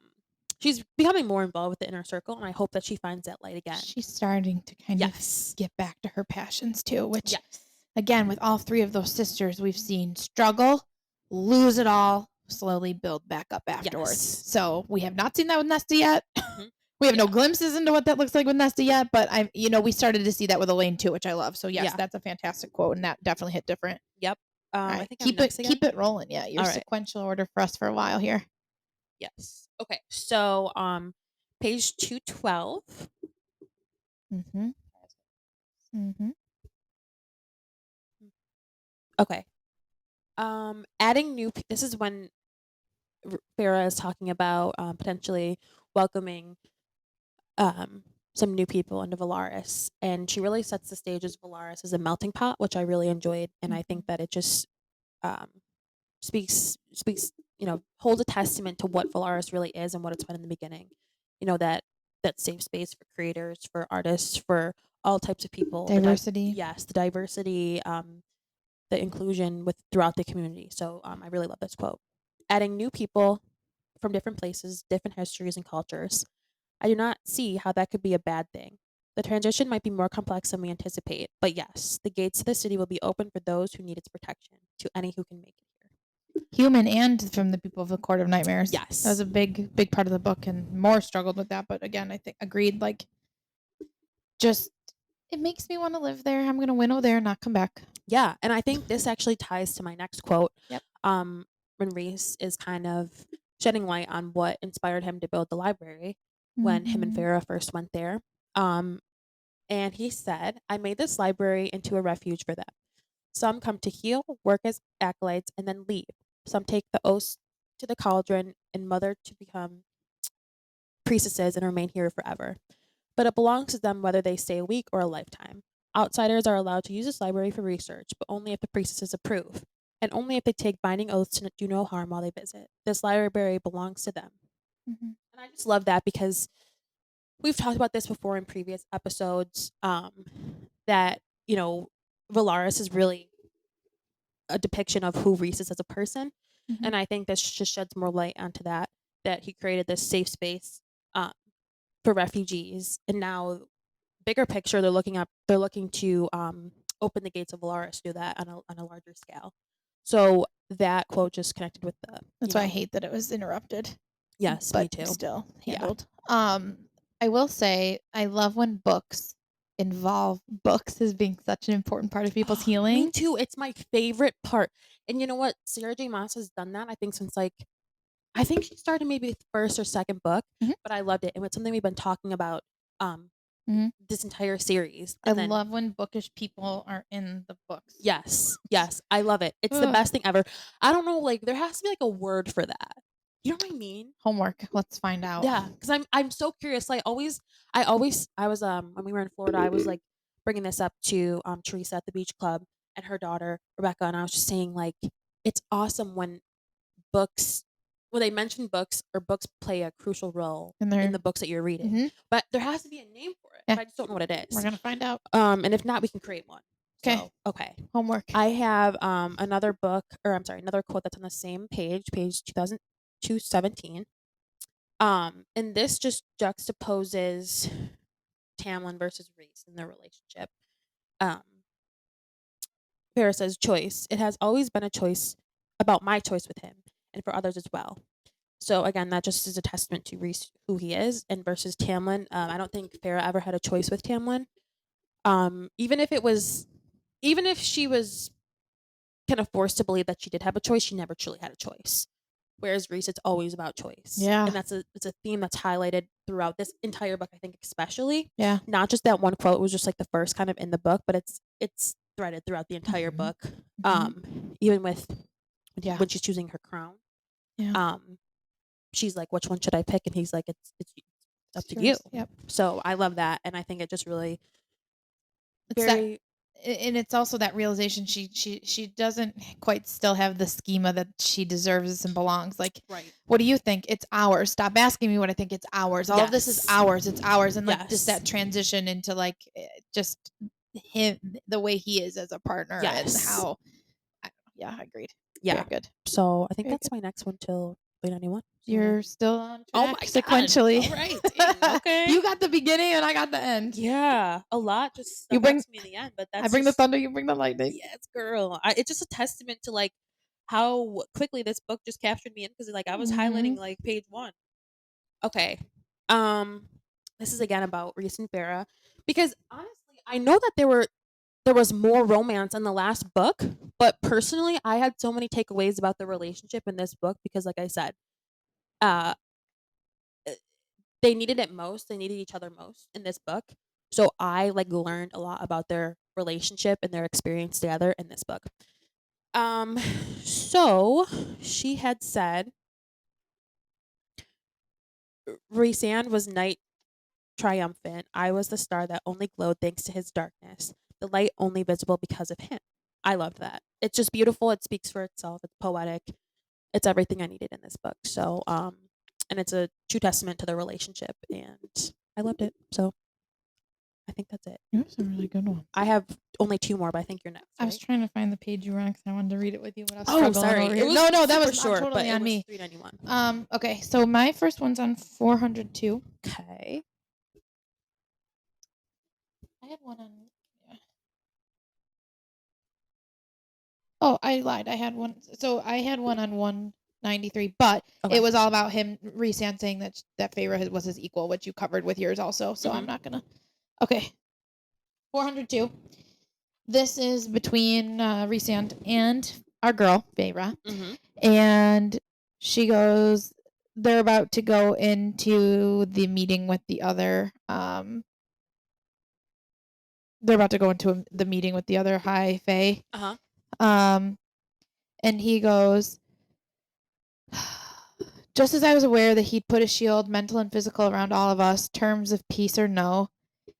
Speaker 2: she's becoming more involved with the inner circle, and I hope that she finds that light again.
Speaker 1: She's starting to kind of
Speaker 2: Yes.
Speaker 1: get back to her passions too, which
Speaker 2: Yes.
Speaker 1: again, with all three of those sisters, we've seen struggle, lose it all, slowly build back up afterwards.
Speaker 2: Yes.
Speaker 1: So we have not seen that with Nesta yet.
Speaker 2: Mhm.
Speaker 1: We have no
Speaker 2: Yeah.
Speaker 1: glimpses into what that looks like with Nesta yet, but we started to see that with Elaine too, which I love. So yes,
Speaker 2: Yeah.
Speaker 1: that's a fantastic quote, and that definitely hit different.
Speaker 2: Yep.
Speaker 1: All
Speaker 2: I
Speaker 1: right,
Speaker 2: think I'm
Speaker 1: keep it
Speaker 2: next again.
Speaker 1: keep it rolling. Yeah, your
Speaker 2: All right.
Speaker 1: sequential order for us for a while here.
Speaker 2: Yes. Okay. So, page 212.
Speaker 1: Mm-hmm. Mm-hmm.
Speaker 2: Okay. Adding this is when Farah is talking about potentially welcoming um some new people into Valaris, and she really sets the stage as Valaris as a melting pot, which I really enjoyed, and I
Speaker 1: Mm-hmm.
Speaker 2: think that it just um speaks holds a testament to what Valaris really is and what it's been in the beginning. That safe space for creators, for artists, for all types of people.
Speaker 1: Diversity.
Speaker 2: Yes, the diversity, the inclusion with throughout the community. So I really love this quote. Adding new people from different places, different histories and cultures. I do not see how that could be a bad thing. The transition might be more complex than we anticipate, but yes, the gates to the city will be open for those who need its protection, to any who can make it here.
Speaker 1: Human and from the people of the Court of Nightmares. That was
Speaker 2: Yes.
Speaker 1: a big part of the book, and more struggled with that. But again, I think agreed. Like, just it makes me want to live there. I'm gonna winnow there and not come back.
Speaker 2: Yeah, and I think this actually ties to my next quote.
Speaker 1: Yep.
Speaker 2: When Reese is kind of shedding light on what inspired him to build the library when him and
Speaker 1: Mm-hmm.
Speaker 2: Farah first went there. Um, and he said, I made this library into a refuge for them. Some come to heal, work as acolytes, and then leave. Some take the oaths to the cauldron and mother to become priestesses and remain here forever. But it belongs to them whether they stay a week or a lifetime. Outsiders are allowed to use this library for research, but only if the priestesses approve, and only if they take binding oaths to do no harm while they visit. This library belongs to them.
Speaker 1: Mm-hmm.
Speaker 2: And I just love that because we've talked about this before in previous episodes, that, Valaris is really a depiction of who Reese is as a person.
Speaker 1: Mm-hmm.
Speaker 2: And I think this just sheds more light onto that he created this safe space um, for refugees. And now, bigger picture, they're looking to open the gates of Valaris to do that on a larger scale. So that quote just connected with
Speaker 1: That's why I hate that it was interrupted,
Speaker 2: yes, me
Speaker 1: but
Speaker 2: too.
Speaker 1: still
Speaker 2: Yeah.
Speaker 1: handled. I will say I love when books involve books as being such an important part of people's
Speaker 2: Me
Speaker 1: healing.
Speaker 2: too. It's my favorite part. And you know what? Sarah J. Maas has done that, I think, since like, I think she started maybe the first or second book,
Speaker 1: Mhm.
Speaker 2: but I loved it. And it's something we've been talking about
Speaker 1: Mhm.
Speaker 2: this entire series.
Speaker 1: I
Speaker 2: And then,
Speaker 1: love when bookish people are in the books.
Speaker 2: yes, yes, I love it. It's the
Speaker 1: Ugh.
Speaker 2: best thing ever. I don't know, like, there has to be like a word for that. You know what I mean?
Speaker 1: Homework. Let's find out.
Speaker 2: Yeah, because I'm so curious. Like, I was when we were in Florida, I was like bringing this up to Teresa at the beach club and her daughter Rebecca, and I was just saying like it's awesome books when they mention books or books play a crucial role
Speaker 1: And
Speaker 2: in
Speaker 1: they're
Speaker 2: the books that you're reading.
Speaker 1: Mhm.
Speaker 2: But there has to be a name for it,
Speaker 1: Yeah,
Speaker 2: but I just don't know what it
Speaker 1: we're
Speaker 2: is.
Speaker 1: gonna find out.
Speaker 2: And if not, we can create one.
Speaker 1: Okay.
Speaker 2: So okay.
Speaker 1: Homework.
Speaker 2: I have another book, or I'm sorry, another quote that's on the same page 2017. And this just juxtaposes Tamlin versus Reese in their relationship. Um, Farrah says, choice. It has always been a choice about my choice with him and for others as well. So again, that just is a testament to Reese who he is, and versus Tamlin. I don't think Farrah ever had a choice with Tamlin. Even if it was, even if she was kind of forced to believe that she did have a choice, she never truly had a choice. Whereas Reese, it's always about choice,
Speaker 1: Yeah.
Speaker 2: and it's a theme that's highlighted throughout this entire book. I think especially
Speaker 1: Yeah.
Speaker 2: not just that one quote was just like the first kind of in the book, but it's threaded throughout the entire
Speaker 1: Mhm.
Speaker 2: book.
Speaker 1: Mhm.
Speaker 2: Even with
Speaker 1: Yeah.
Speaker 2: when she's choosing her crown,
Speaker 1: Yeah.
Speaker 2: um, she's like, "Which one should I pick?" And he's like, "It's up
Speaker 1: It's
Speaker 2: to you."
Speaker 1: yours. Yep.
Speaker 2: So I love that, and I think it just really
Speaker 1: It's that
Speaker 2: very
Speaker 1: and it's also that realization she doesn't quite still have the schema that she deserves and belongs. Like,
Speaker 2: right.
Speaker 1: what do you think? It's ours. Stop asking me what I think. It's ours. All of this is
Speaker 2: Yes,
Speaker 1: ours. It's ours. And like just
Speaker 2: yes,
Speaker 1: that transition into like just him, the way he is as a partner and
Speaker 2: yes,
Speaker 1: how. I don't know. Yeah, agreed.
Speaker 2: yeah.
Speaker 1: Very good.
Speaker 2: So I think
Speaker 1: Very
Speaker 2: that's
Speaker 1: good.
Speaker 2: my next one till 391. So
Speaker 1: You're still on
Speaker 2: oh
Speaker 1: track
Speaker 2: my god!
Speaker 1: sequentially.
Speaker 2: All right, dang,
Speaker 1: You
Speaker 2: okay.
Speaker 1: got the beginning and I got the end.
Speaker 2: Yeah, a lot just
Speaker 1: You
Speaker 2: stuck out
Speaker 1: bring
Speaker 2: to me in the end, but
Speaker 1: I
Speaker 2: that's
Speaker 1: bring the
Speaker 2: just
Speaker 1: thunder. You bring the lightning.
Speaker 2: yes, girl. It's just a testament to like how quickly this book just captured me in because like I was highlighting
Speaker 1: Hmm.
Speaker 2: like page one. Okay, um, this is again about Reese and Farah because honestly, I know that there was more romance in the last book, but personally, I had so many takeaways about the relationship in this book because, like I said, uh, they needed it most. They needed each other most in this book. So I like learned a lot about their relationship and their experience together in this book. Um, so she had said Rhysand was night triumphant. I was the star that only glowed thanks to his darkness, the light only visible because of him. I love that. It's just beautiful. It speaks for itself. It's poetic. It's everything I needed in this book. So, and it's a true testament to the relationship, and I loved it. So, I think that's it.
Speaker 1: You have some really good ones.
Speaker 2: I have only two more, but I think you're next,
Speaker 1: I was
Speaker 2: right?
Speaker 1: trying to find the page you were on because I wanted to read it with you, but I was
Speaker 2: Oh,
Speaker 1: struggling
Speaker 2: sorry.
Speaker 1: over
Speaker 2: It
Speaker 1: here.
Speaker 2: was
Speaker 1: No, no, that
Speaker 2: super
Speaker 1: was not
Speaker 2: short, but
Speaker 1: totally
Speaker 2: it
Speaker 1: on
Speaker 2: was
Speaker 1: me.
Speaker 2: 391.
Speaker 1: Okay, so my first one's on 402.
Speaker 2: Okay.
Speaker 1: I had one on. Yeah. Oh, I lied. I had one. So I had one on 193, but it
Speaker 2: Okay.
Speaker 1: was all about him Rhysand saying that Feyre was his equal, which you covered with yours also. So I'm
Speaker 2: Mhm.
Speaker 1: not gonna. Okay, 402. This is between Rhysand and our girl Feyre,
Speaker 2: Mhm.
Speaker 1: and she goes. They're about to go into the meeting with the other. They're about to go into the meeting with the other High Fae.
Speaker 2: Uh-huh.
Speaker 1: Um, and he goes, just as I was aware that he'd put a shield, mental and physical, around all of us, terms of peace or no,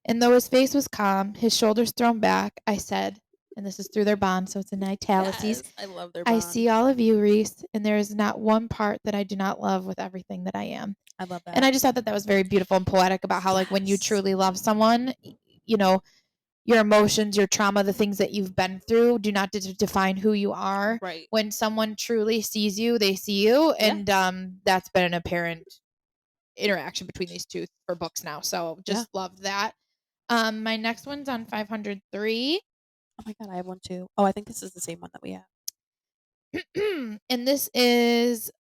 Speaker 1: and though his face was calm, his shoulders thrown back, I said, and this is through their bond, so it's in italics,
Speaker 2: Yes, I love their
Speaker 1: I
Speaker 2: bond.
Speaker 1: see all of you, Reese, and there is not one part that I do not love with everything that I am.
Speaker 2: I love
Speaker 1: And
Speaker 2: that.
Speaker 1: I just thought that that was very beautiful and poetic about how, like, when you
Speaker 2: Yes.
Speaker 1: truly love someone, you know, your emotions, your trauma, the things that you've been through do not define who you are.
Speaker 2: Right.
Speaker 1: When someone truly sees you, they see you,
Speaker 2: Yeah.
Speaker 1: and that's been an apparent interaction between these two for books now. So
Speaker 2: Yeah.
Speaker 1: just love that. My next one's on 503.
Speaker 2: Oh my god, I have one too. Oh, I think this is the same one that we have.
Speaker 1: And this is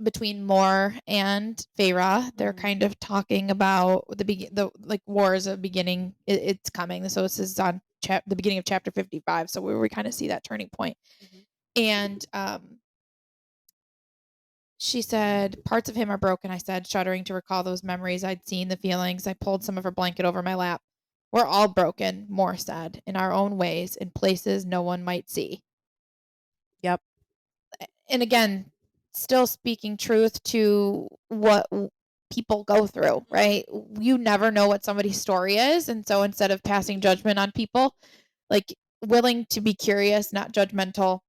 Speaker 1: between Moore and Feyre. They're
Speaker 2: Mhm.
Speaker 1: kind of talking about the like war is a beginning. It's coming. So this is on the beginning of chapter 55. So we kind of see that turning point.
Speaker 2: Mhm.
Speaker 1: And she said, parts of him are broken. I said, shuddering to recall those memories I'd seen, the feelings. I pulled some of her blanket over my lap. We're all broken, Moore said, in our own ways, in places no one might see.
Speaker 2: Yep.
Speaker 1: And again, still speaking truth to what people go through,
Speaker 2: Mhm.
Speaker 1: right? You never know what somebody's story is. And so instead of passing judgment on people, like willing to be curious, not judgmental,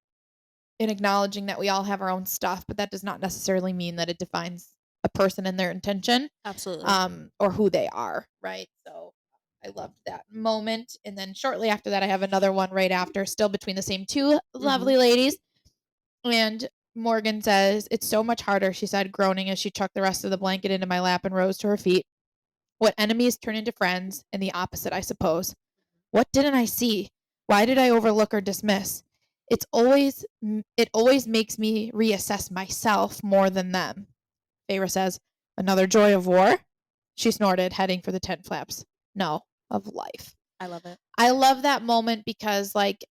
Speaker 1: and acknowledging that we all have our own stuff, but that does not necessarily mean that it defines a person and their intention
Speaker 2: Absolutely.
Speaker 1: or who they are, right? So I loved that moment. And then shortly after that, I have another one right after, still between the same two
Speaker 2: Mhm.
Speaker 1: lovely ladies. And Morgan says, it's so much harder, she said, groaning as she chucked the rest of the blanket into my lap and rose to her feet. What enemies turn into friends, and the opposite, I suppose. What didn't I see? Why did I overlook or dismiss? It always makes me reassess myself more than them. Feyre says, "Another joy of war?" She snorted, heading for the tent flaps. "No, of life."
Speaker 2: I love it.
Speaker 1: I love that moment because, like,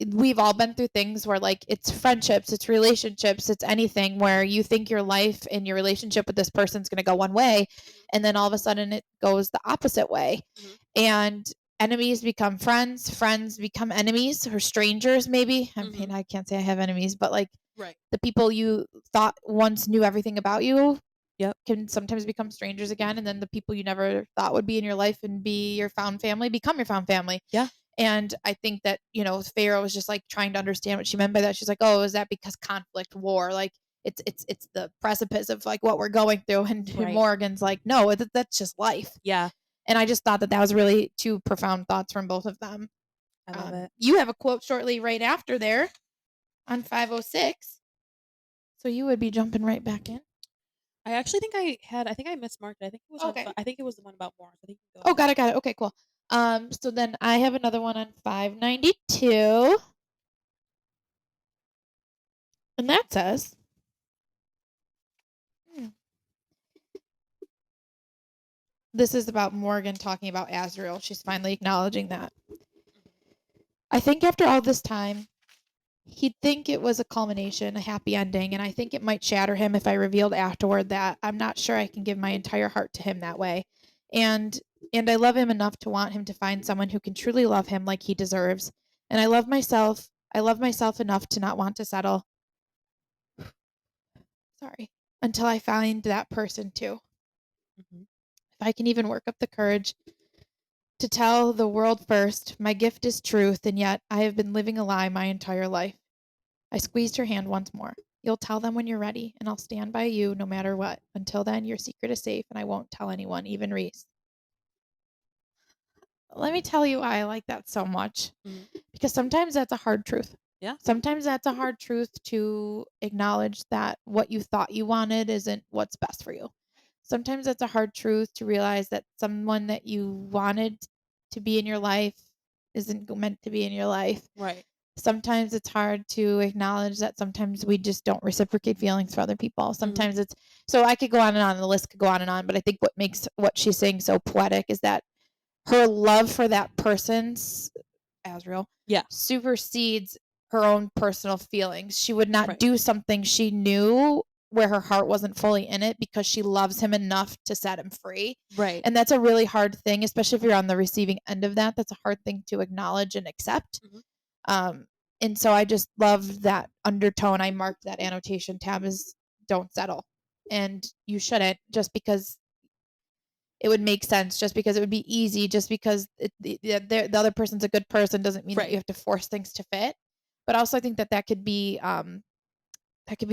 Speaker 1: we've all been through things where, like, it's friendships, it's relationships, it's anything where you think your life and your relationship with this person's going to go one way, and then all of a sudden it goes the opposite way.
Speaker 2: Mhm.
Speaker 1: And enemies become friends, friends become enemies or strangers, maybe. I mean, I can't say I have enemies, but like
Speaker 2: Right.
Speaker 1: the people you thought once knew everything about you
Speaker 2: Yep.
Speaker 1: can sometimes become strangers again. And then the people you never thought would be in your life and be your found family become your found family.
Speaker 2: Yeah.
Speaker 1: And I think that, Pharaoh was just like trying to understand what she meant by that. She's like, "Oh, is that because conflict, war, like it's the precipice of like what we're going through?" And
Speaker 2: Right.
Speaker 1: Morgan's like, "No, that's just life."
Speaker 2: Yeah.
Speaker 1: And I just thought that was really two profound thoughts from both of them.
Speaker 2: I love it.
Speaker 1: You have a quote shortly right after there on 506. So you would be jumping right back in.
Speaker 2: I actually think I think I mismarked it. I think it was
Speaker 1: Okay.
Speaker 2: I think it was the one about Morris. I think you can go
Speaker 1: Oh,
Speaker 2: ahead.
Speaker 1: got it. Okay, cool. So then I have another one on 592. And that says, hmm, this is about Morgan talking about Azriel. She's finally acknowledging that. "I think after all this time, he'd think it was a culmination, a happy ending, and I think it might shatter him if I revealed afterward that I'm not sure I can give my entire heart to him that way. And I love him enough to want him to find someone who can truly love him like he deserves. And I love myself. I love myself enough to not want to settle. Sorry. Until I find that person too.
Speaker 2: Mhm.
Speaker 1: If I can even work up the courage to tell the world first, my gift is truth, and yet I have been living a lie my entire life." I squeezed her hand once more. "You'll tell them when you're ready, and I'll stand by you no matter what. Until then, your secret is safe, and I won't tell anyone, even Reese." Let me tell you why I like that so much.
Speaker 2: Mhm.
Speaker 1: Because sometimes that's a hard truth.
Speaker 2: Yeah.
Speaker 1: Sometimes that's a hard truth to acknowledge that what you thought you wanted isn't what's best for you. Sometimes that's a hard truth to realize that someone that you wanted to be in your life isn't meant to be in your life.
Speaker 2: Right.
Speaker 1: Sometimes it's hard to acknowledge that sometimes we just don't reciprocate feelings for other people. Sometimes it's so I could go on and on, the list could go on and on, but I think what makes what she's saying so poetic is that her love for that person's Azrael
Speaker 2: Yeah.
Speaker 1: supersedes her own personal feelings. She would not
Speaker 2: Right.
Speaker 1: do something she knew where her heart wasn't fully in it because she loves him enough to set him free.
Speaker 2: Right.
Speaker 1: And that's a really hard thing, especially if you're on the receiving end of that. That's a hard thing to acknowledge and accept.
Speaker 2: Mhm.
Speaker 1: Um, and so I just love that undertone. I marked that annotation tab as "don't settle." And you shouldn't, just because it would make sense, just because it would be easy, just because the other person's a good person doesn't mean that you
Speaker 2: Right.
Speaker 1: have to force things to fit. But also, I think that could be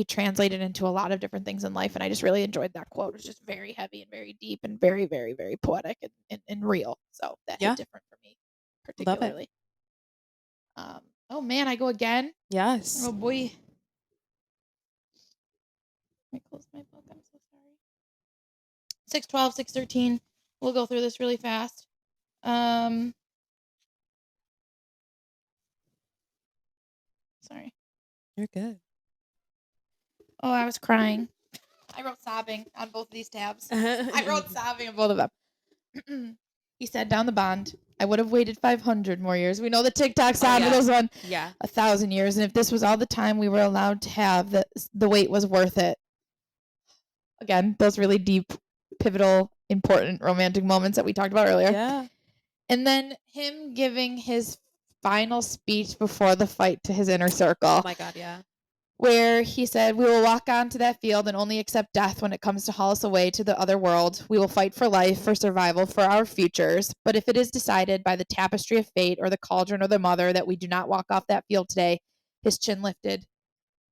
Speaker 1: translated into a lot of different things in life. And I just really enjoyed that quote. It's just very heavy and very deep and very, very, very poetic and real. So that hit
Speaker 2: Yeah.
Speaker 1: different for me,
Speaker 2: Love it.
Speaker 1: particularly. Oh man, I go again.
Speaker 2: Yes.
Speaker 1: Oh boy. I closed my book. I'm so sorry. 612, 613. We'll go through this really fast. Sorry.
Speaker 2: You're good.
Speaker 1: Oh, I was crying. I wrote sobbing on both of these tabs. I wrote sobbing on both of them. He said down the bond, "I would have waited 500 more years." We know the TikTok sound of this one.
Speaker 2: Yeah.
Speaker 1: 1,000 years. And if this was all the time we were allowed to have, the wait was worth it. Again, those really deep, pivotal, important romantic moments that we talked about earlier.
Speaker 2: Yeah.
Speaker 1: And then him giving his final speech before the fight to his inner circle,
Speaker 2: Oh my God. Yeah.
Speaker 1: where he said, "We will walk onto that field and only accept death when it comes to haul us away to the other world. We will fight for life, for survival, for our futures. But if it is decided by the tapestry of fate or the cauldron or the mother that we do not walk off that field today," his chin lifted,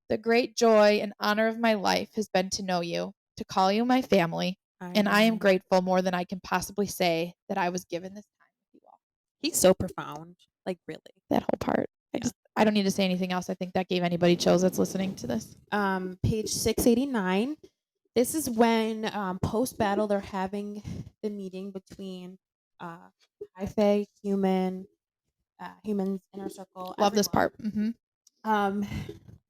Speaker 1: "the great joy and honor of my life has been to know you, to call you my family,
Speaker 2: I
Speaker 1: and I am
Speaker 2: know.
Speaker 1: grateful more than I can possibly say that I was given this time with you all."
Speaker 2: He's so profound. Like really.
Speaker 1: That whole part.
Speaker 2: Yeah.
Speaker 1: I don't need to say anything else. I think that gave anybody chills that's listening to this.
Speaker 2: Page 689. This is when post battle they're having the meeting between high fae, humans, inner circle.
Speaker 1: Love this
Speaker 2: Everyone.
Speaker 1: part.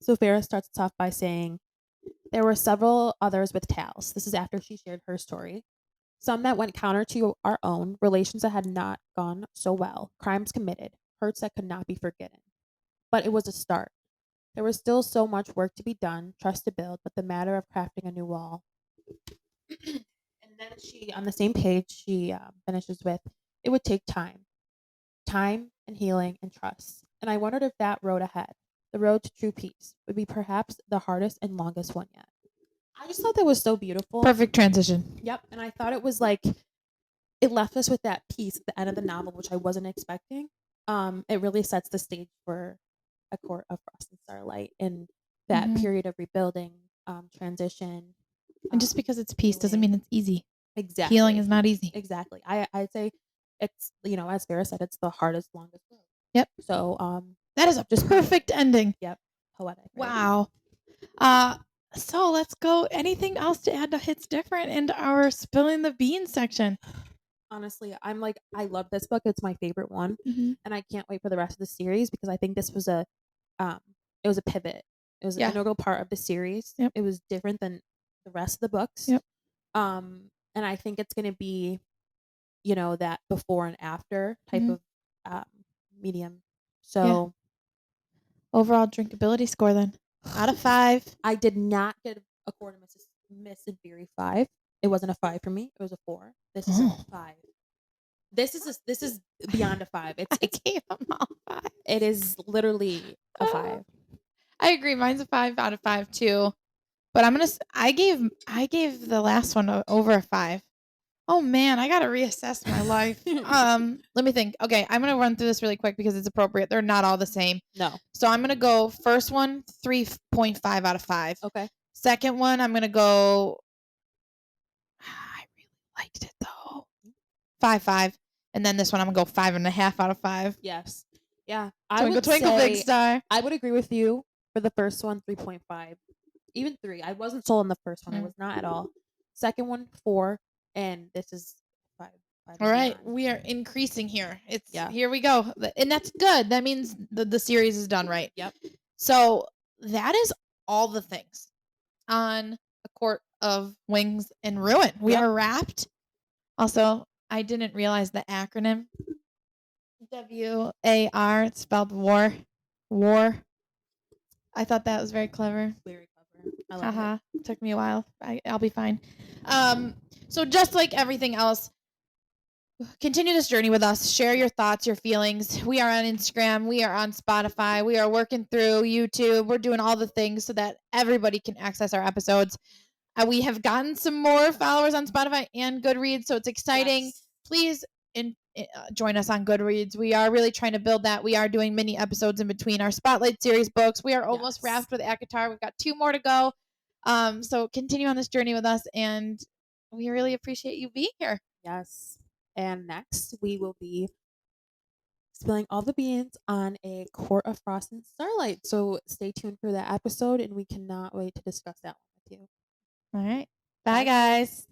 Speaker 2: So Farrah starts off by saying, There were several others with tales. This is after she shared her story. Some that went counter to our own, relations that had not gone so well, crimes committed, hurts that could not be forgotten. But it was a start. There was still so much work to be done, trust to build, but the matter of crafting a new wall. And then she, on the same page, she finishes with, it would take time and healing and trust. And I wondered if that road ahead, the road to true peace, would be perhaps the hardest and longest one yet. I just thought that was so beautiful.
Speaker 1: Perfect transition.
Speaker 2: Yep. And I thought it was like, it left us with that piece at the end of the novel, which I wasn't expecting. It really sets the stage for A Court of Frost and Starlight and that
Speaker 1: Mhm.
Speaker 2: period of rebuilding, transition.
Speaker 1: And just because it's peace doesn't
Speaker 2: healing.
Speaker 1: mean it's easy.
Speaker 2: Exactly.
Speaker 1: Healing is not easy.
Speaker 2: Exactly. I'd say it's, as Vera said, it's the hardest, longest road.
Speaker 1: Yep.
Speaker 2: So
Speaker 1: That is a
Speaker 2: just
Speaker 1: perfect ending.
Speaker 2: Yep. Poetic. Right?
Speaker 1: Wow. So let's go. Anything else to add to hits different in our spilling the beans section?
Speaker 2: Honestly, I'm like, I love this book. It's my favorite one,
Speaker 1: Mhm.
Speaker 2: and I can't wait for the rest of the series because I think this was um, it was a pivot. It was an
Speaker 1: Yeah.
Speaker 2: integral part of the series.
Speaker 1: Yep.
Speaker 2: It was different than the rest of the books.
Speaker 1: Yep.
Speaker 2: And I think it's going to be, that before and after type
Speaker 1: Mhm.
Speaker 2: of um, medium.
Speaker 1: Yeah.
Speaker 2: So
Speaker 1: Overall drinkability score then. Out of 5.
Speaker 2: I did not get a quarter Miss and Fury 5. It wasn't a 5 for me. It was a 4. This is
Speaker 1: Oh.
Speaker 2: a 5. This is beyond a 5.
Speaker 1: I gave them all 5.
Speaker 2: It is literally a 5.
Speaker 1: I agree. Mine's a 5 out of 5 too. But I gave the last one over a 5. Oh man, I gotta reassess my life. Let me think. Okay, I'm gonna run through this really quick because it's appropriate. They're not all the same.
Speaker 2: No.
Speaker 1: So I'm gonna go first one, 3.5 out of 5.
Speaker 2: Okay.
Speaker 1: Second one, I'm gonna go. I really liked it though. 5.5. And then this one, I'm gonna go 5.5 out of 5.
Speaker 2: Yes. Yeah. I
Speaker 1: Twinkle
Speaker 2: would
Speaker 1: twinkle big
Speaker 2: say
Speaker 1: star.
Speaker 2: I would agree with you for the first one, 3.5. Even 3. I wasn't sold on the first one. I was not at all. Second one, 4. And this is 5. 5
Speaker 1: All
Speaker 2: and
Speaker 1: right,
Speaker 2: beyond.
Speaker 1: we are increasing here.
Speaker 2: Yeah.
Speaker 1: Here we go, and that's good. That means the series is done right.
Speaker 2: Yep.
Speaker 1: So that is all the things on A Court of Wings and Ruin. We
Speaker 2: Yep.
Speaker 1: are wrapped. Also, I didn't realize the acronym WAR. It's spelled war. War. I thought that was very clever.
Speaker 2: Very clever. I love
Speaker 1: Haha.
Speaker 2: it.
Speaker 1: Took me a while. I'll be fine. So just like everything else, continue this journey with us. Share your thoughts, your feelings. We are on Instagram. We are on Spotify. We are working through YouTube. We're doing all the things so that everybody can access our episodes. We have gotten some more followers on Spotify and Goodreads, so it's exciting.
Speaker 2: Yes.
Speaker 1: Please join us on Goodreads. We are really trying to build that. We are doing mini episodes in between our Spotlight series books. We are almost wrapped with ACOTAR. We've got 2 more to go. So continue on this journey with us, and we really appreciate you being here.
Speaker 2: Yes. And next, we will be spilling all the beans on A Court of Frost and Starlight. So stay tuned for that episode, and we cannot wait to discuss that one with you.
Speaker 1: All right. Bye, guys.